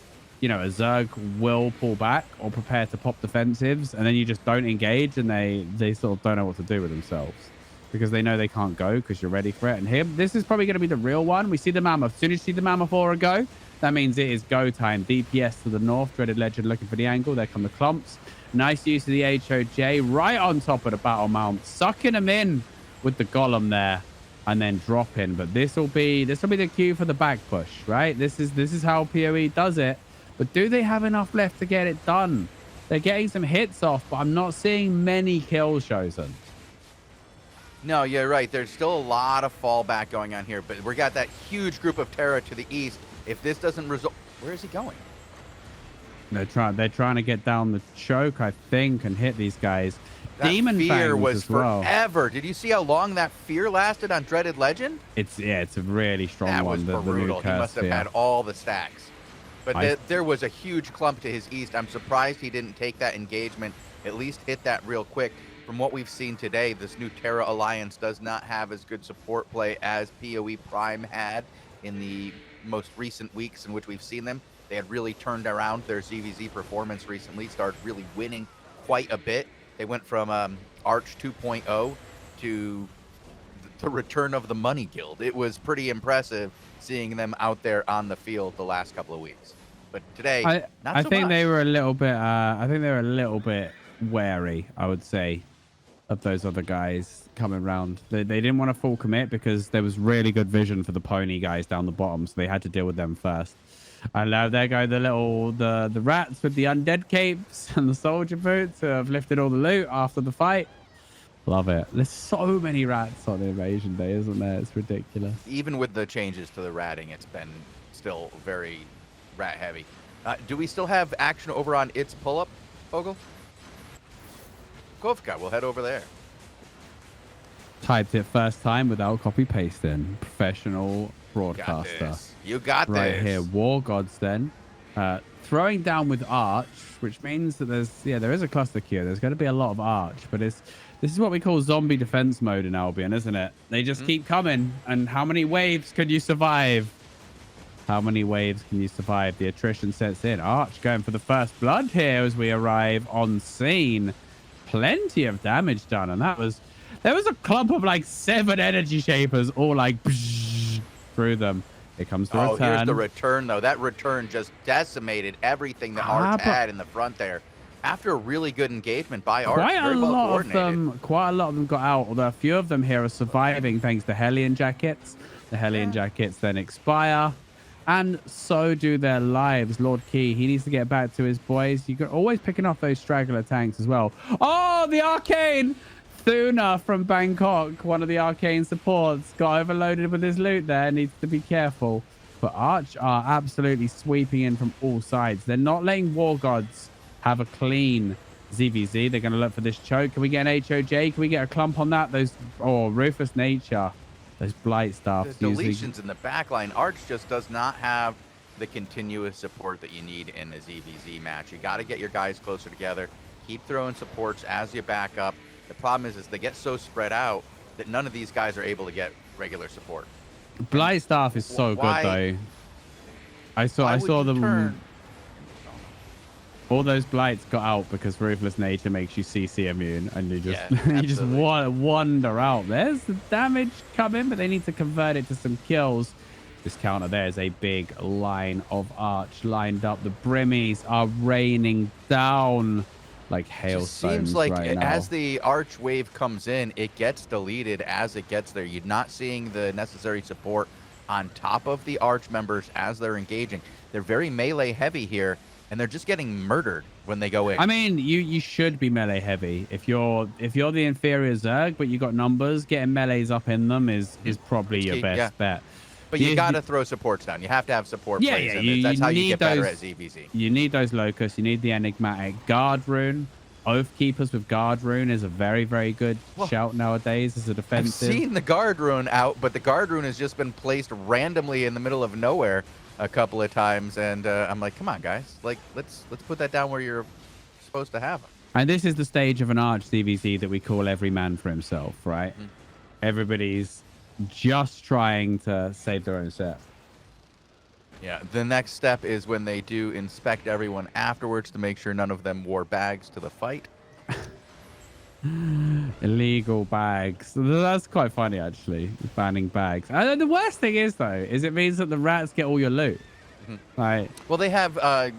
you know, a Zerg will pull back or prepare to pop defensives, and then you just don't engage, and they sort of don't know what to do with themselves because they know they can't go because you're ready for it. And here, this is probably going to be the real one. We see the Mammoth. As soon as you see the Mammoth aura go, that means it is go time. DPS to the north. Dreaded Legend looking for the angle. There come the clumps. Nice use of the HOJ right on top of the battle mount, sucking them in with the golem there, and then dropping. But this will be the cue for the back push, right? This is how PoE does it. But do they have enough left to get it done? They're getting some hits off, but I'm not seeing many kills, Shozen. No, you're right. There's still a lot of fallback going on here, but we got that huge group of Terra to the east. If this doesn't result, where is he going? They're trying to get down the choke, I think, and hit these guys. That Demon fear Fangs was as well. forever. Did you see how long that fear lasted on Dreaded Legend? It's a really strong That one. was brutal. He must have had all the stacks. But there was a huge clump to his east. I'm surprised he didn't take that engagement, at least hit that real quick. From what we've seen today, this new Terra Alliance does not have as good support play as PoE Prime had in the most recent weeks in which we've seen them. They had really turned around their ZVZ performance recently, started really winning quite a bit. They went from Arch 2.0 to the return of the Money Guild. It was pretty impressive seeing them out there on the field the last couple of weeks. But today, not so I think much. they were a little bit. I think they were a little bit wary, I would say, of those other guys coming around. They didn't want to full commit because there was really good vision for the pony guys down the bottom, so they had to deal with them first. And now there go the rats with the undead capes and the soldier boots who have lifted all the loot after the fight. Love it. There's so many rats on the Invasion Day, isn't there? It's ridiculous. Even with the changes to the ratting, it's been still very rat heavy. Do we still have action over on its pull-up, Bogul? Kovka, we'll head over there. Typed it first time without copy pasting. Professional broadcaster. You got this. Right here, War Gods then. Throwing down with Arch, which means that there is a cluster queue. There's going to be a lot of Arch, but this is what we call zombie defense mode in Albion, isn't it? They just keep coming, and how many waves can you survive? How many waves can you survive? The attrition sets in. Arch going for the first blood here as we arrive on scene. Plenty of damage done, and there was a clump of like 7 energy shapers all like through them. Here comes the return. Here's the return, though. That return just decimated everything that Arch had in the front there. After a really good engagement by Arch, quite a lot of them got out, although a few of them here are surviving thanks to Hellion jackets. The Hellion jackets then expire, and so do their lives. Lord Key, he needs to get back to his boys. You're always picking off those straggler tanks as well. Oh, the Arcane! Thuna from Bangkok, one of the Arcane supports, got overloaded with his loot there. Needs to be careful. But Arch are absolutely sweeping in from all sides. They're not letting War Gods have a clean ZVZ. They're going to look for this choke. Can we get an HOJ? Can we get a clump on that? Ruthless Nature. Those blight stuff. The deletions in the back line. Arch just does not have the continuous support that you need in a ZVZ match. You got to get your guys closer together. Keep throwing supports as you back up. The problem is they get so spread out that none of these guys are able to get regular support. Blight staff is so good though. I saw them. All those blights got out because Ruthless Nature makes you CC immune, and you just you just wander out. There's the damage coming, but they need to convert it to some kills. This counter there is a big line of Arch lined up. The Brimmies are raining down like hailstones. Seems like right now. As the Arch wave comes in, it gets deleted as it gets there. You're not seeing the necessary support on top of the Arch members as they're engaging. They're very melee heavy here, and they're just getting murdered when they go in. I mean, you should be melee heavy. If you're the inferior Zerg, but you got numbers, getting melees up in them is probably your best bet. But you got to throw supports down. You have to have support plays in it. That's how you get better at ZVZ. You need those locusts. You need the enigmatic guard rune. Oath Keepers with guard rune is a very, very good shout nowadays as a defensive. I've seen the guard rune out, but the guard rune has just been placed randomly in the middle of nowhere a couple of times, and I'm like, come on, guys, like let's put that down where you're supposed to have them. And this is the stage of an Arch CVC that we call every man for himself, right? Mm-hmm. Everybody's just trying to save their own set. Yeah, the next step is when they do inspect everyone afterwards to make sure none of them wore bags to the fight. Illegal bags. That's quite funny, actually. Banning bags. And the worst thing is, though, is it means that the rats get all your loot. Right. Well, they have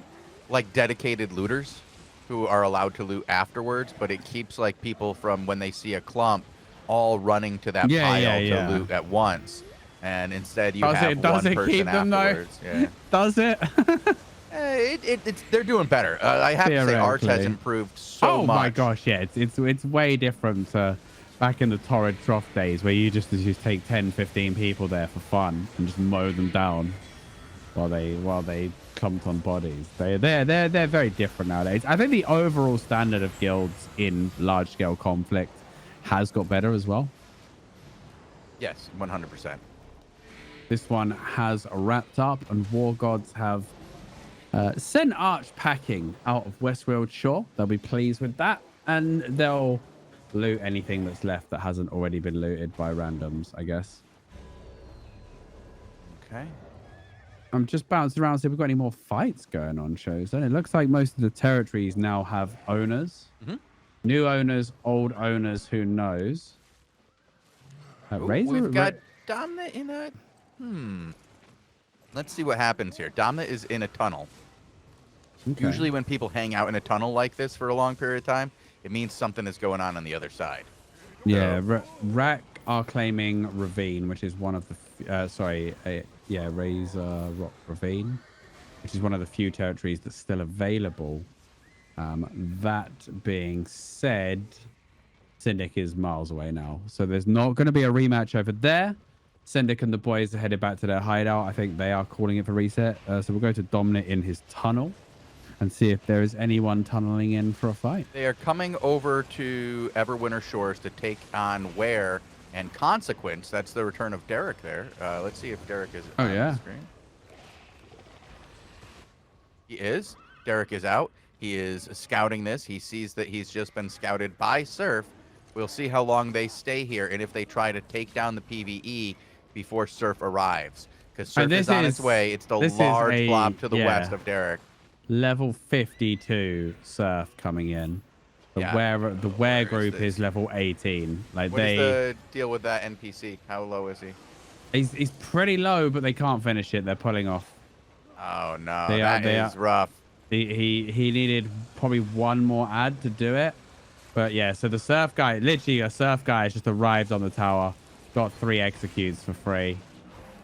like dedicated looters who are allowed to loot afterwards, but it keeps like people from when they see a clump all running to that pile to loot at once. And instead you have one person keep them, afterwards. Though? Yeah. Does it? They're doing better. I have to say, Arch has improved so much. Oh my gosh, yeah, it's way different to back in the Torrid Trough days where you just take 10, 15 people there for fun and just mow them down while they clumped on bodies. They're very different nowadays. I think the overall standard of guilds in large scale conflict has got better as well. Yes, 100%. This one has wrapped up, and War Gods have sent Arch packing out of Westfield Shore. They'll be pleased with that, and they'll loot anything that's left that hasn't already been looted by randoms, I guess. Okay. I'm just bouncing around to see if we've got any more fights going on, Shozen. It looks like most of the territories now have owners. Mm-hmm. New owners, old owners, who knows? We've got Domna in a... Let's see what happens here. Domna is in a tunnel. Okay. Usually when people hang out in a tunnel like this for a long period of time, it means something is going on the other side. Yeah, Rack are claiming Ravine, which is one of the... Razor Rock Ravine, which is one of the few territories that's still available. That being said, Syndic is miles away now, so there's not going to be a rematch over there. Syndic and the boys are headed back to their hideout. I think they are calling it for reset. So we'll go to Dominant in his tunnel and see if there is anyone tunneling in for a fight. They are coming over to Everwinter Shores to take on Ware and Consequence. That's the return of Derek there. Let's see if Derek is on the screen. He is. Derek is out. He is scouting this. He sees that he's just been scouted by Surf. We'll see how long they stay here and if they try to take down the PvE before Surf arrives. Because Surf is on its way. It's the large blob to the west of Derek. Level 52 Surf coming in. The Ware group is level 18. Like what is the deal with that NPC? How low is he? He's pretty low, but they can't finish it. They're pulling off. Oh no, that is rough. He needed probably one more ad to do it. But yeah, so the Surf guy, literally a Surf guy has just arrived on the tower, got 3 executes for free,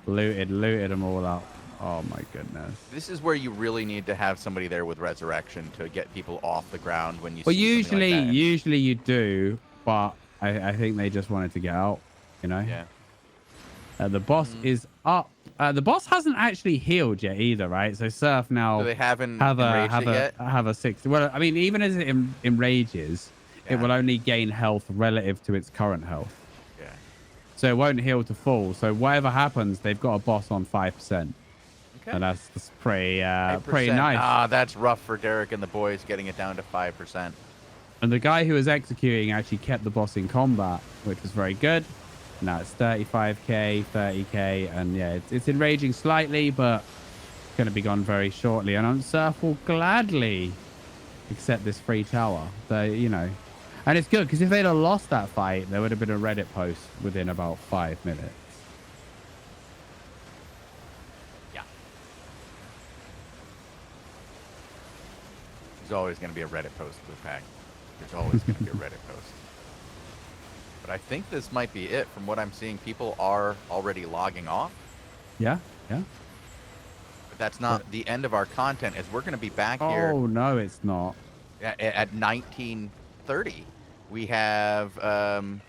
looted them all up. Oh my goodness. This is where you really need to have somebody there with resurrection to get people off the ground when you. Well, see usually, like that. usually you do, but I think they just wanted to get out. You know. Yeah. The boss is up. The boss hasn't actually healed yet either, right? So Surf now. So they haven't enraged it yet? Have a 60. Well, I mean, even as it enrages, it will only gain health relative to its current health. Yeah. So it won't heal to full. So whatever happens, they've got a boss on 5%. Okay. And that's pretty nice. Ah, that's rough for Derek and the boys getting it down to 5%. And the guy who was executing actually kept the boss in combat, which was very good. Now it's 35k, 30k, and yeah, it's enraging slightly, but it's going to be gone very shortly. And Surf will gladly accept this free tower. So, you know, and it's good because if they'd have lost that fight, there would have been a Reddit post within about 5 minutes. There's always going to be a Reddit post, Lewpac. There's always going to be a Reddit post. But I think this might be it. From what I'm seeing, people are already logging off. Yeah. But that's not the end of our content, as we're going to be back here. Oh, no, it's not. At 1930, we have the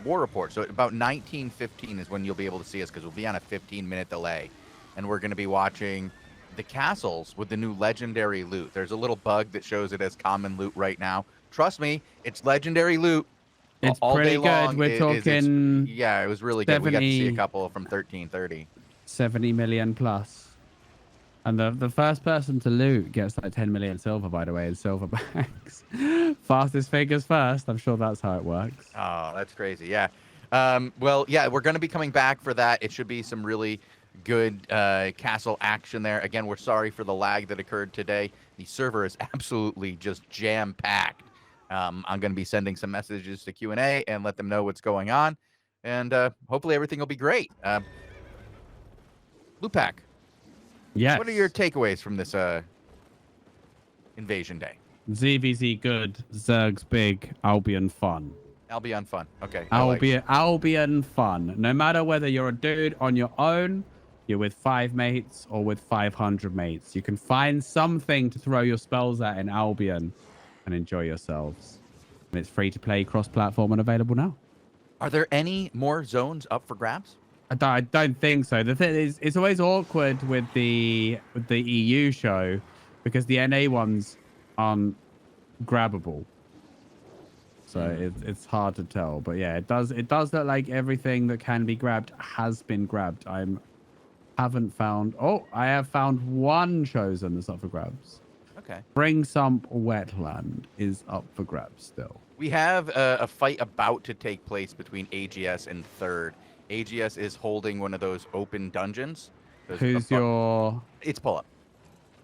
war report. So about 1915 is when you'll be able to see us, because we'll be on a 15-minute delay. And we're going to be watching the castles with the new legendary loot. There's a little bug that shows it as common loot right now. Trust me, it's legendary loot. It's all pretty day good. long. We're talking. Yeah, it was really good. We got to see a couple from 1330. 70 million plus. And the first person to loot gets like 10 million silver, by the way, in silver bags. Fastest fingers first. I'm sure that's how it works. Oh, that's crazy. Yeah. Well, yeah, we're going to be coming back for that. It should be some really good castle action there. Again, we're sorry for the lag that occurred today. The server is absolutely just jam-packed. I'm going to be sending some messages to Q&A and let them know what's going on. And hopefully everything will be great. Lewpac, Yes. what are your takeaways from this Invasion Day? ZVZ good, Zerg's big, Albion fun. Albion fun. Okay. Albion fun. No matter whether you're a dude on your own, you're with 5 mates, or with 500 mates, you can find something to throw your spells at in Albion and enjoy yourselves. And it's free to play, cross-platform, and available now. Are there any more zones up for grabs? I don't think so. The thing is, it's always awkward with the EU show because the NA ones aren't grabbable. So it's hard to tell. But yeah, it does look like everything that can be grabbed has been grabbed. I have found one Shozen that's up for grabs. Okay. Bring Sump Wetland is up for grabs still. We have a fight about to take place between AGS and Third. AGS is holding one of those open dungeons. Who's your... It's pull up.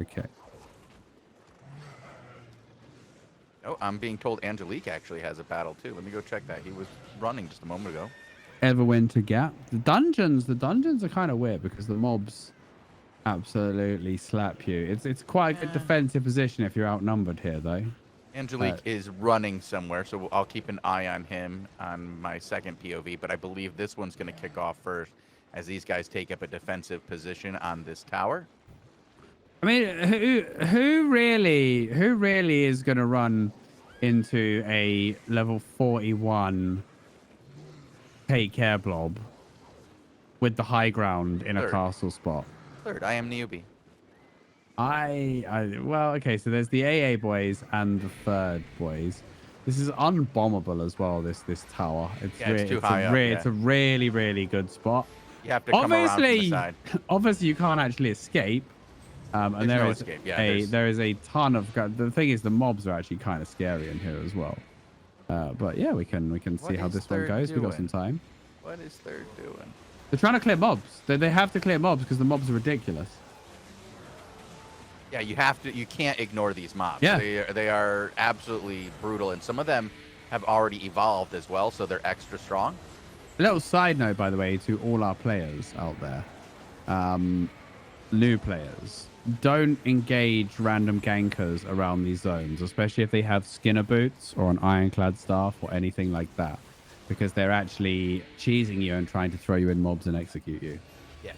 Okay. Oh, I'm being told Angelique actually has a battle too. Let me go check that. He was running just a moment ago. Everwinter Gap. The dungeons are kind of weird because the mobs absolutely slap you. It's quite a good defensive position if you're outnumbered here, though. Angelique is running somewhere, so I'll keep an eye on him on my second POV, but I believe this one's going to kick off first as these guys take up a defensive position on this tower. I mean, who really is going to run into a level 41 take care blob with the high ground in a castle spot? Third, I am newbie. Well, okay, so there's the AA boys and the Third boys. This is unbombable as well, this tower. It's too high up. It's a really, really good spot. You have to come around from the side. Obviously, you can't actually escape. And there is escape. Yeah, there is a ton of... The thing is, the mobs are actually kind of scary in here as well. But yeah, we can see how this one goes. We've got some time. What is Third doing? They're trying to clear mobs. They have to clear mobs because the mobs are ridiculous. Yeah, you have to. You can't ignore these mobs. Yeah. They are absolutely brutal, and some of them have already evolved as well, so they're extra strong. A little side note, by the way, to all our players out there, new players, don't engage random gankers around these zones, especially if they have Skinner boots or an ironclad staff or anything like that, because they're actually cheesing you and trying to throw you in mobs and execute you. Yes.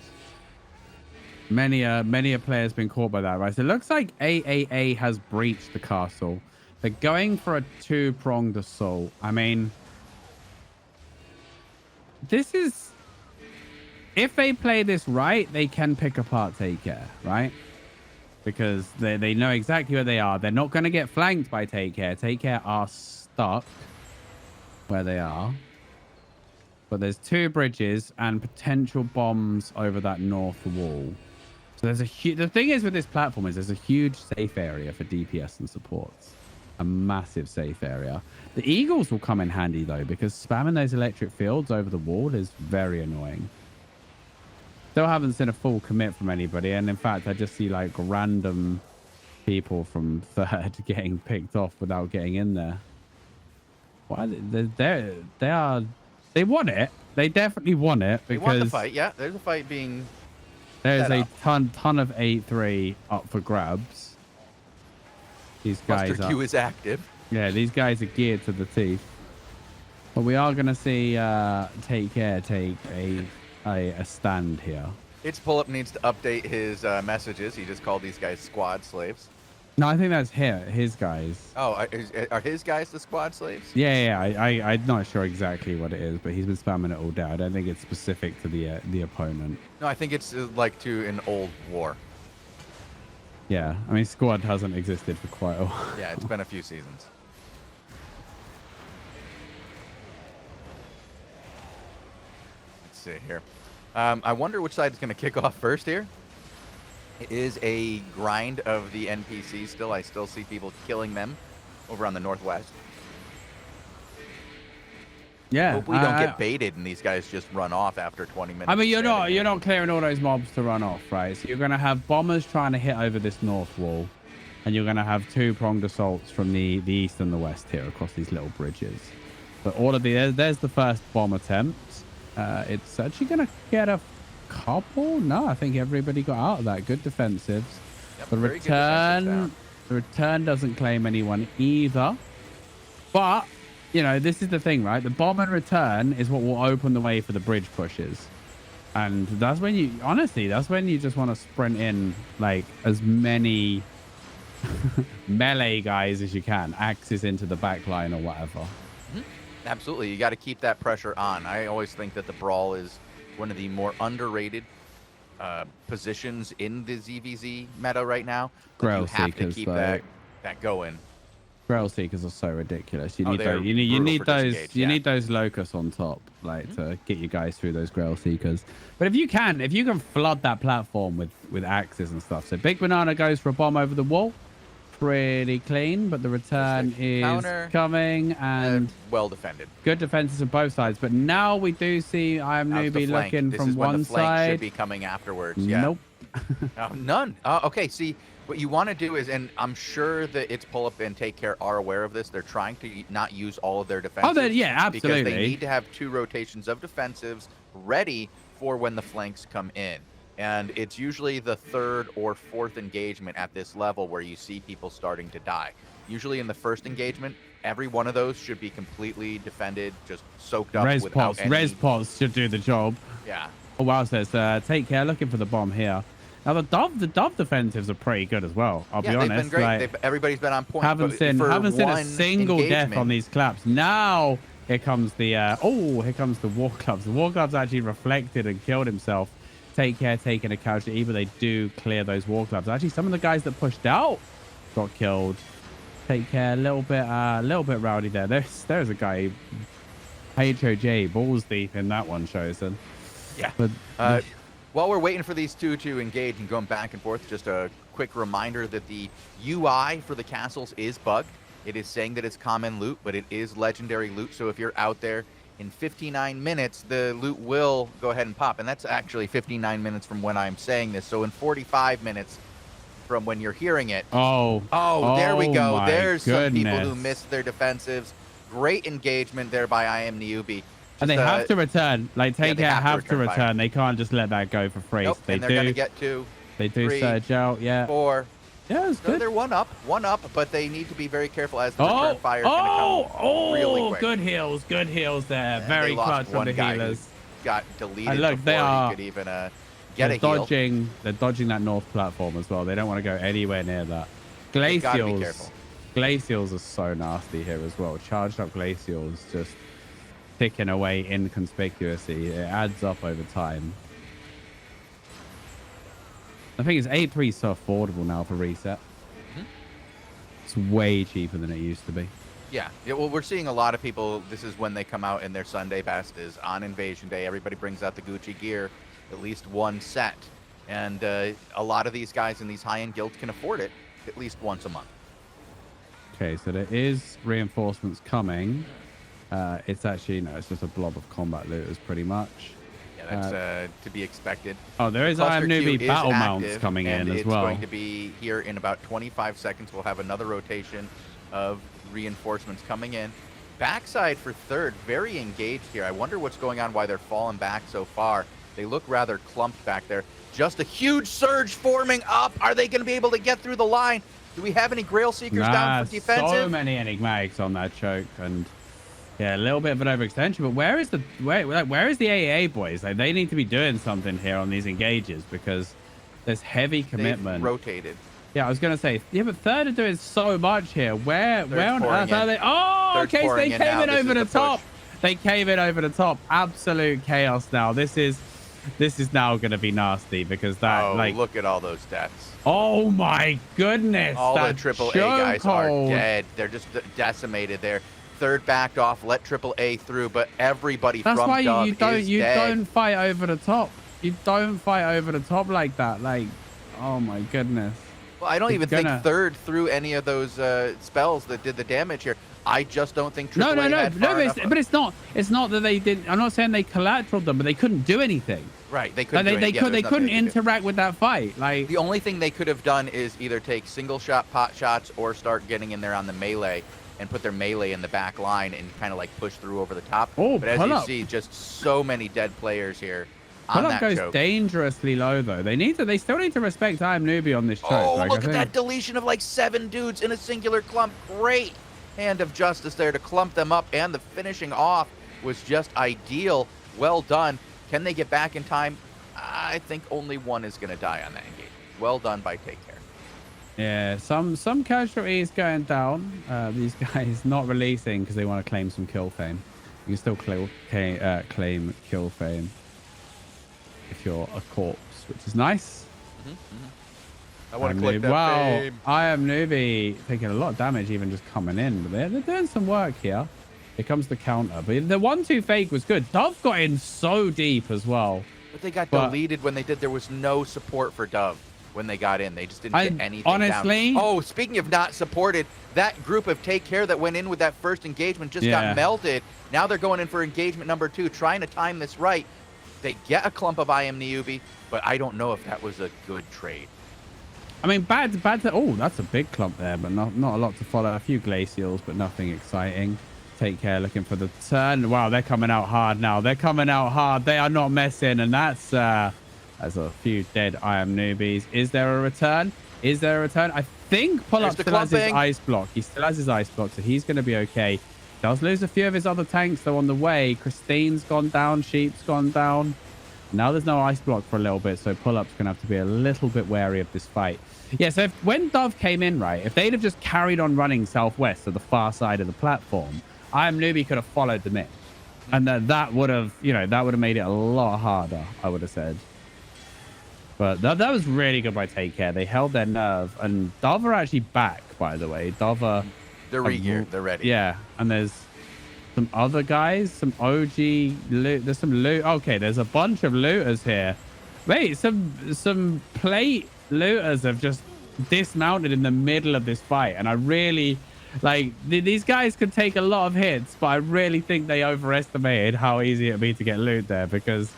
Many a player's been caught by that, right? So it looks like AAA has breached the castle. They're going for a 2-pronged assault. I mean, this is... If they play this right, they can pick apart Take Care, right? Because they know exactly where they are. They're not going to get flanked by Take Care. Take Care are stuck where they are. But there's 2 bridges and potential bombs over that north wall. So there's the thing is with this platform is there's a huge safe area for DPS and supports. A massive safe area. The Eagles will come in handy though, because spamming those electric fields over the wall is very annoying. Still haven't seen a full commit from anybody, and in fact I just see like random people from Third getting picked off without getting in there. Why they won it. They definitely won it because they won the fight. Yeah, there's a fight being... There's a ton of 8-3 up for grabs. These guys Buster Q is active. Yeah, these guys are geared to the teeth. But we are going to see Take Care take a stand here. Its Pull-Up needs to update his messages. He just called these guys squad slaves. No, I think that's his guys. Oh, are his guys the squad slaves? Yeah. I'm not sure exactly what it is, but he's been spamming it all day. I don't think it's specific to the opponent. No, I think it's like to an old war. Yeah, I mean, squad hasn't existed for quite a while. Yeah, it's been a few seasons. Let's see here. I wonder which side is going to kick off first here. It is a grind of the NPCs still. I still see people killing them over on the northwest. Yeah. Hope we don't get baited and these guys just run off after 20 minutes. I mean, you're standing there. not clearing all those mobs to run off, right? So you're gonna have bombers trying to hit over this north wall, and you're gonna have two-pronged assaults from the east and the west here across these little bridges. But all of there's the first bomb attempt. It's actually gonna get a couple. No, I think everybody got out of that. Good defensives. Yep, The very good defensives down. return doesn't claim anyone either. But you know, this is the thing, right? The bomb and return is what will open the way for the bridge pushes. And that's when you, honestly, that's when you just want to sprint in like as many melee guys as you can, axes into the back line or whatever. Absolutely. You got to keep that pressure on. I always think that the brawl is one of the more underrated positions in the ZVZ meta right now. Grail you have to Seekers, keep though. that going. Grail Seekers are so ridiculous. You Oh, need they're those, you need brutal for those, disengage, you yeah. need those locusts on top, like to get you guys through those Grail Seekers. But if you can flood that platform with axes and stuff. So Big Banana goes for a bomb over the wall, pretty clean. But the return is counter, coming and well defended. good defenses on both sides. But now we do see I am How's the newbie flank? looking This from is when one the flank side. should be coming afterwards. Yeah. Nope. None. Okay. See, what you want to do is, and I'm sure that it's pull up and take care are aware of this. They're trying to not use all of their defenses. Oh, yeah, absolutely. Because they need to have 2 rotations of defensives ready for when the flanks come in. And it's usually the 3rd or 4th engagement at this level where you see people starting to die. Usually in the first engagement, every one of those should be completely defended, just soaked up Res without pots, any... res pots should do the job. Yeah. Oh wow, says take care, looking for the bomb here. Now the dove defensives are pretty good as well. I'll be honest. They've been great. Like, Everybody's been on point. haven't but seen for a one single death engagement- on these claps. Now here comes the here comes the war clubs. The war clubs actually reflected and killed himself. Take care, taking a casualty. But they do clear those war clubs. Actually, some of the guys that pushed out got killed. Take care, a little bit rowdy there. There's a guy, HOJ, balls deep in that one, Shozen. Yeah. But While we're waiting for these two to engage and going back and forth, just a quick reminder that the UI for the castles is bugged. It is saying that it's common loot, but it is legendary loot. So if you're out there in 59 minutes, the loot will go ahead and pop. And that's actually 59 minutes from when I'm saying this. So in 45 minutes from when you're hearing it. Oh, there we go. my There's some people who goodness. missed their defensives. Great engagement there by I Am Newbie. And they have to return. Like, take they care, have have to to return return. fire. They can't just let that go for free. Nope, They and they're do. going to get 2, They do 3, surge out. Yeah. 4. Yeah, it's No, good. they're one up, but they need to be very careful as the return fire is going to come really quick. good heals there. And Very they lost clutch from one the guy who healers. got deleted And look, they before are- he could even get They're a heal. They're dodging that north platform as well. They don't want to go anywhere near that. They gotta be Glacials. careful. Glacials are so nasty here as well. Charged up glacials just ticking away inconspicuously. It adds up over time. I think it's 8.3 so affordable now for reset. It's way cheaper than it used to be. Yeah, well, we're seeing a lot of people. This is when they come out in their Sunday best is on Invasion Day. Everybody brings out the Gucci gear, at least one set. And a lot of these guys in these high-end guilds can afford it at least once a month. Okay, so there is reinforcements coming. It's actually, no, it's just a blob of combat looters pretty much. Yeah, that's to be expected. Oh, there is I Am Cluster Q Newbie is battle mounts active, coming and in as it's well. going to be here in about 25 seconds. We'll have another rotation of reinforcements coming in. Backside for third, very engaged here. I wonder what's going on, why they're falling back so far. They look rather clumped back there. Just a huge surge forming up. Are they going to be able to get through the line? Do we have any Grail Seekers down for defensive? So many enigmatics on that choke, and yeah, a little bit of an overextension. But where is the AAA boys? Like, they need to be doing something here on these engages because there's heavy commitment. They've rotated. Yeah, I was gonna say, yeah, but third are doing so much here. Where on pouring earth are in. they? Oh, Third's okay, so they pouring in came now. in This over is the the top. push. They came in over the top. Absolute chaos now. This is now gonna be nasty because that Oh, like. look at all those deaths. Oh my goodness! All the that AAA guys are chokehold. dead. They're just decimated there. Third backed off, let AAA through, but everybody That's from why Dub you is dead. don't fight over the top. You don't fight over the top like that. Like, Oh my goodness. Well, I don't It's even gonna- think third threw any of those spells that did the damage here. I just don't think AAA No, had far enough but it's not. It's not that they didn't. I'm not saying they collateraled them, but they couldn't do anything. Right, they Like, couldn't. they couldn't interact with that fight. Like The only thing they could have done is either take single shot pot shots or start getting in there on the melee and put their melee in the back line and kind of like push through over the top. Oh, but as pull you up. see, just so many dead players here on Pull-up that goes choke. dangerously low though. They still need to respect I am newbie on this choke. Oh, like, look I at that think- deletion of like 7 dudes in a singular clump. Great hand of justice there to clump them up, and the finishing off was just ideal. Well done. Can they get back in time? I think only one is going to die on that engagement. Well done by Take Care. Yeah, some casualties going down. These guys not releasing because they want to claim some kill fame. You can still claim kill fame if you're a corpse, which is nice. I want to I'm click noob. that Wow, fame. I am newbie taking a lot of damage even just coming in, but they're doing some work here. Here comes the counter, but the 1-2 fake was good. Dove got in so deep as well. But they got But- deleted when they did. There was no support for Dove when they got in. They just didn't get anything honestly- down. Oh, speaking of not supported, that group of Take Care that went in with that first engagement just Yeah. got melted. Now they're going in for engagement number 2, trying to time this right. They get a clump of I am Newbie, but I don't know if that was a good trade. I mean, bad. Oh, that's a big clump there, but not a lot to follow. A few glacials, but nothing exciting. Take Care looking for the turn. Wow, they're coming out hard now. They're coming out hard. They are not messing, and that's a few dead I am newbies. Is there a return? Is there a return? I think Pull Up There's the still has his clumping. ice block. He still has his ice block, so he's going to be okay. Does lose a few of his other tanks though on the way. Christine's gone down. Sheep's gone down. Now there's no ice block for a little bit, so Pull-Up's going to have to be a little bit wary of this fight. Yeah, so when Dove came in, right, if they'd have just carried on running southwest to the far side of the platform, I am newbie could have followed them in. And that would have, that would have made it a lot harder, I would have said. But that was really good by Take Care. They held their nerve. And Dove are actually back, by the way. Dove are... They're re-geared. They're ready. Yeah, and there's some other guys, some OG loot. There's some loot. Okay, there's a bunch of looters here. Wait, some plate looters have just dismounted in the middle of this fight, and I really these guys could take a lot of hits, but I really think they overestimated how easy it'd be to get loot there because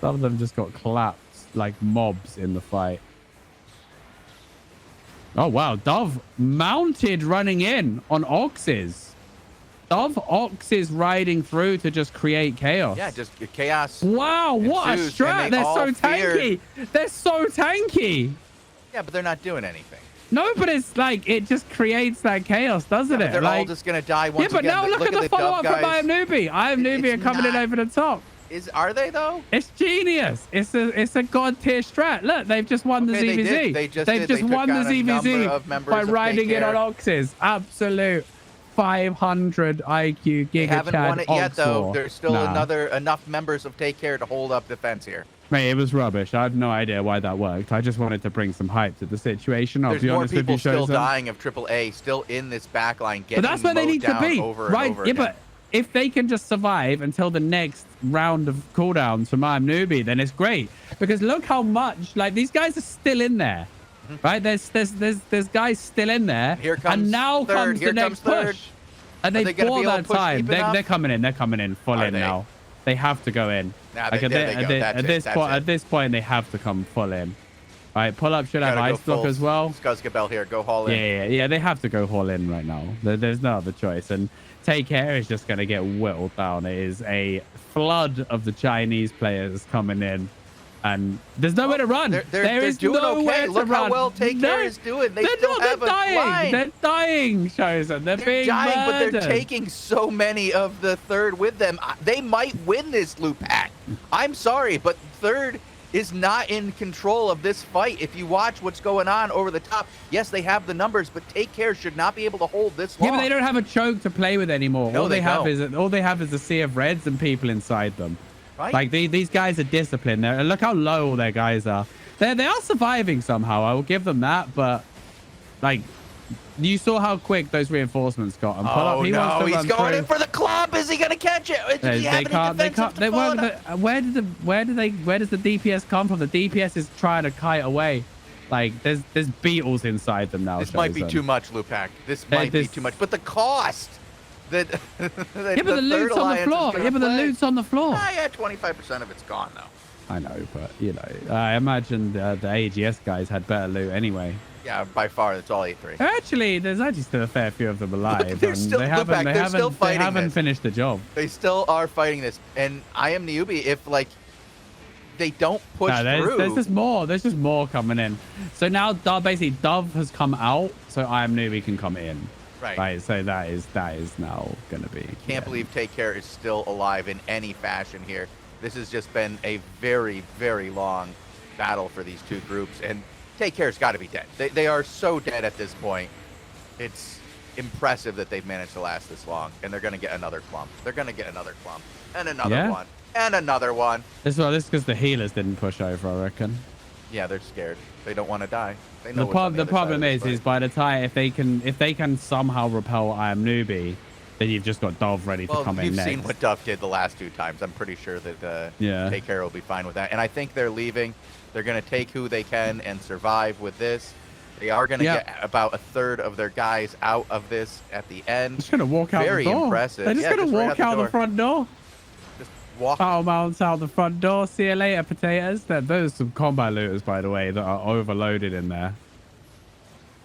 some of them just got clapped like mobs in the fight. Oh wow, Dove mounted running in on Oxes. Dove Oxes riding through to just create chaos. Yeah, just chaos. Wow, what a ensues, strat. and they They're so all feared- tanky. They're so tanky. Yeah, but they're not doing anything. No, but it's like, it just creates that chaos, doesn't Yeah, it? but they're all Like, just going to die once yeah, but again. now look at the follow-up Dove from I am guys. newbie. I am newbie are It's coming in not- over the top. Are they, though? It's genius. It's a god tier strat. Look, they've just won the Okay, they ZVZ. did. They just They've did. just They took won the out a number ZVZ of members by of riding Take it on Care. Oxes. Absolute 500 IQ They Giga haven't Chad won it yet, Ox though. War. There's still Nah. enough members of Take Care to hold up defense here. Mate, it was rubbish. I have no idea why that worked. I just wanted to bring some hype to the situation. I'll There's be more honest with people you, still Shozen. dying of AAA, still in this backline, getting But that's where they mowed need to down be, over and right? over Yeah, again. but if they can just survive until the next round of cooldowns from I'm Newbie, then it's great. Because look how much, these guys are still in there, right? There's guys still in there. Here comes and now third. comes Here the next comes third. push. And Are they they gonna bought be able that to push time. deep They're enough? coming in. They're coming in full Are in they? now. They have to go in. Nah, Like, there they go. That's it. That's at it. this point, they have to come full in. All right, Pull Up should have Gotta go ice block full as well. Skuzzgabel here. Go haul in. Yeah. They have to go all in right now. There's no other choice. And Take Care is just going to get whittled down. It is a flood of the Chinese players coming in. And there's nowhere to run. They're is doing nowhere okay. to Look run. how well Take Care is doing. They still have a dying. line. They're dying, Shozen. They're being dying, murdered. but they're taking so many of the third with them. They might win this Lewpac. I'm sorry, but third is not in control of this fight. If you watch what's going on over the top, yes, they have the numbers, but Take Care should not be able to hold this long. Yeah, but they don't have a choke to play with anymore. No, all they have don't. is a sea of reds and people inside them. Right? Like these guys are disciplined. Look how low all their guys are. They are surviving somehow. I will give them that. But like, you saw how quick those reinforcements got. And Pull Up, he wants to he's run going through. in for the club. Is he going to catch it? Does They he have can't. any defensive to follow? Where does the DPS come from? The DPS is trying to kite away. Like there's beetles inside them now. This might be Shozen. too much, Lewpac. This might be too much. But the cost. Yeah, but the loot's on the floor. Yeah, but the loot's on the floor. Ah, yeah, 25% of it's gone though. I know, but you know, I imagine the AGS guys had better loot anyway. Yeah, by far, it's all A3. Actually, there's actually still a fair few of them alive. They're and still- they look back, haven't, they're still fighting they haven't this. finished the job. They still are fighting this, and I am newbie. If like they don't push No, through, there's just more. There's just more coming in. So now, basically, Dove has come out, so I am newbie can come in. right? So that is now gonna be. Can't believe Take Care is still alive in any fashion here. This has just been a very, very long battle for these two groups, and Take Care's got to be dead. They are so dead at this point. It's impressive that they've managed to last this long, and they're going to get another clump. They're going to get another clump, and another one, and another one. This is because the healers didn't push over, I reckon. Yeah, they're scared. They don't want to die. They know The problem is by the time if they can somehow repel I am newbie, then you've just got Dove ready to come in you've next. seen what Duff did the last two times. I'm pretty sure that Yeah. Take Care will be fine with that. And I think they're leaving. They're going to take who they can and survive with this. They are going to get about a third of their guys out of this at the end. Just gonna walk out Very the door. impressive. They're just Yeah, gonna just right walk out out the the front door. Just walk. Battle mounts out the front door. See you later, potatoes. Those are some combat looters, by the way, that are overloaded in there.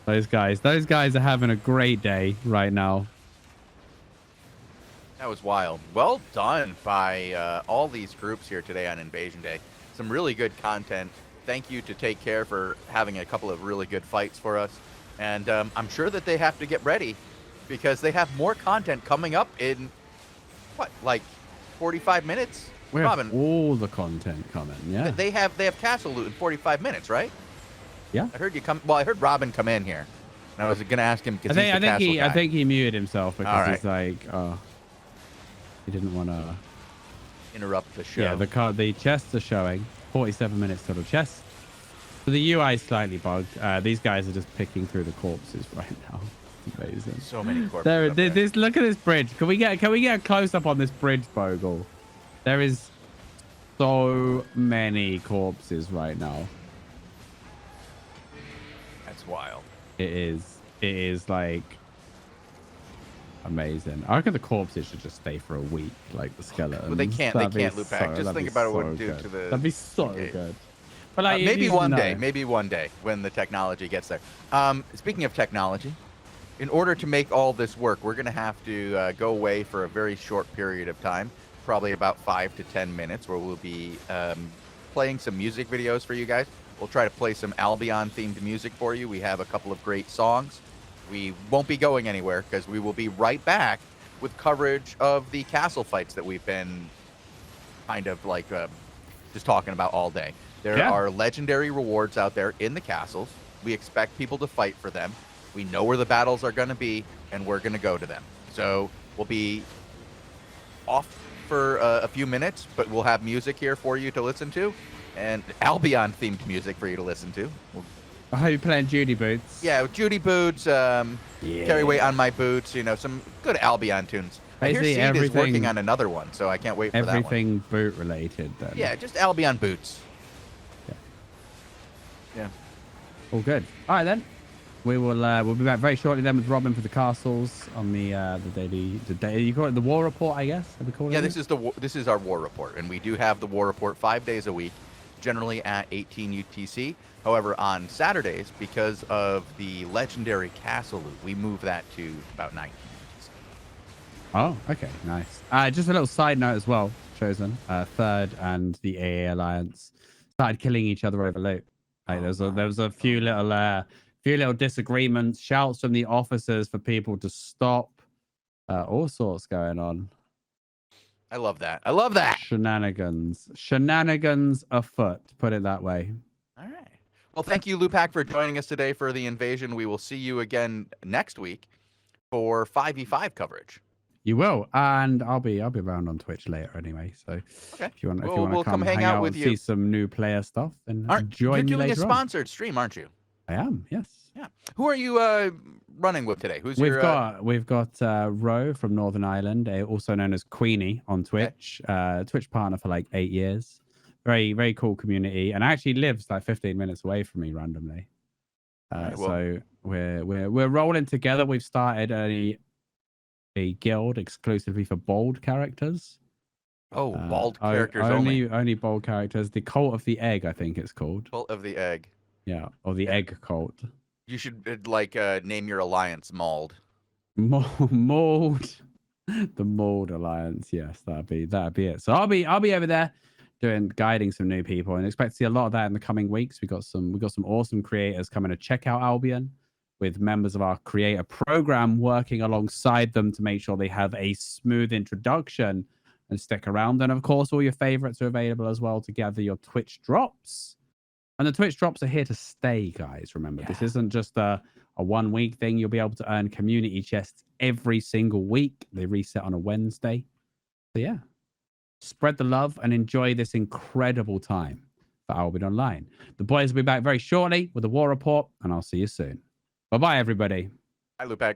Those guys are having a great day right now. That was wild. Well done by all these groups here today on Invasion Day. Some really good content. Thank you to Take Care for having a couple of really good fights for us. And I'm sure that they have to get ready because they have more content coming up in, what, like 45 minutes? We have Robin, all the content coming, yeah. they have castle loot in 45 minutes, right? Yeah. I heard you come. Well, I heard Robin come in here. And I was going to ask him because he's the castle guy. I think he muted himself because All right. he's like, oh, he didn't want to Interrupt the show. Yeah, the chests are showing 47 minutes total chest. So the UI is slightly bugged. These guys are just picking through the corpses right now. It's amazing. So many corpses. There, up there. look at this bridge. Can we get a close up on this bridge, Bogul? There is so many corpses right now. That's wild. It is like amazing. I reckon the corpses should just stay for a week, like the skeletons. Well, they can't. That'd they be can't loop back. Just that'd think be about what it so would do good. to the. That'd be so game. good. But like, Maybe you one know. day. Maybe one day when the technology gets there. Speaking of technology, in order to make all this work, we're going to have to go away for a very short period of time, probably about 5 to 10 minutes, where we'll be playing some music videos for you guys. We'll try to play some Albion-themed music for you. We have a couple of great songs. We won't be going anywhere because we will be right back with coverage of the castle fights that we've been kind of like just talking about all day. There are legendary rewards out there in the castles. We expect people to fight for them. We know where the battles are going to be, and we're going to go to them. So we'll be off for a few minutes, but we'll have music here for you to listen to, and Albion-themed music for you to listen to. I hope you're playing Judy Boots. Yeah, Judy Boots, Carry Weight on My Boots, you know, some good Albion tunes. I hear Basically Seed is working on another one, so I can't wait for that one. Everything boot related then. Yeah, just Albion Boots. Yeah. All good. All right then. We'll be back very shortly then with Robin for the castles on the daily you call it the war report, I guess. Have we called it? Yeah, this is our war report, and we do have the war report 5 days a week, generally at 18 UTC. However, on Saturdays, because of the legendary castle loot, we move that to about 19 UTC. Oh, okay, nice. Just a little side note as well, Shozen. Third and the AA Alliance started killing each other over loot. There was a few little disagreements, shouts from the officers for people to stop. All sorts going on. I love that. I love that. Shenanigans afoot, put it that way. All right. Well, thank you, Lewpac, for joining us today for the invasion. We will see you again next week for 5v5 coverage. You will, and I'll be around on Twitch later anyway. So okay. if you want we'll to come hang out with you. See some new player stuff, and join me You're doing later a sponsored stream, aren't you? I am, yes. Yeah. Who are you running with today? We've got Ro from Northern Ireland, also known as Queenie on Twitch. Okay. Twitch partner for like 8 years. Very, very cool community, and actually lives like 15 minutes away from me randomly. Alright, well- So we're rolling together. We've started a guild exclusively for bold characters. Oh, bald characters only. Only bold characters. The Cult of the Egg, I think it's called. Cult of the Egg. Yeah, or the Egg Cult. You should name your alliance Mauled. Mold. The Mold Alliance. Yes, that'd be it. So I'll be over there guiding some new people, and expect to see a lot of that in the coming weeks. We got some awesome creators coming to check out Albion, with members of our creator program working alongside them to make sure they have a smooth introduction and stick around. And of course, all your favorites are available as well to gather your Twitch drops. And the Twitch drops are here to stay, guys. Remember, this isn't just a 1 week thing. You'll be able to earn community chests every single week. They reset on a Wednesday. So yeah, spread the love and enjoy this incredible time for Albion Online. The boys will be back very shortly with a war report, and I'll see you soon. Bye-bye, everybody. Hi, Lewpac.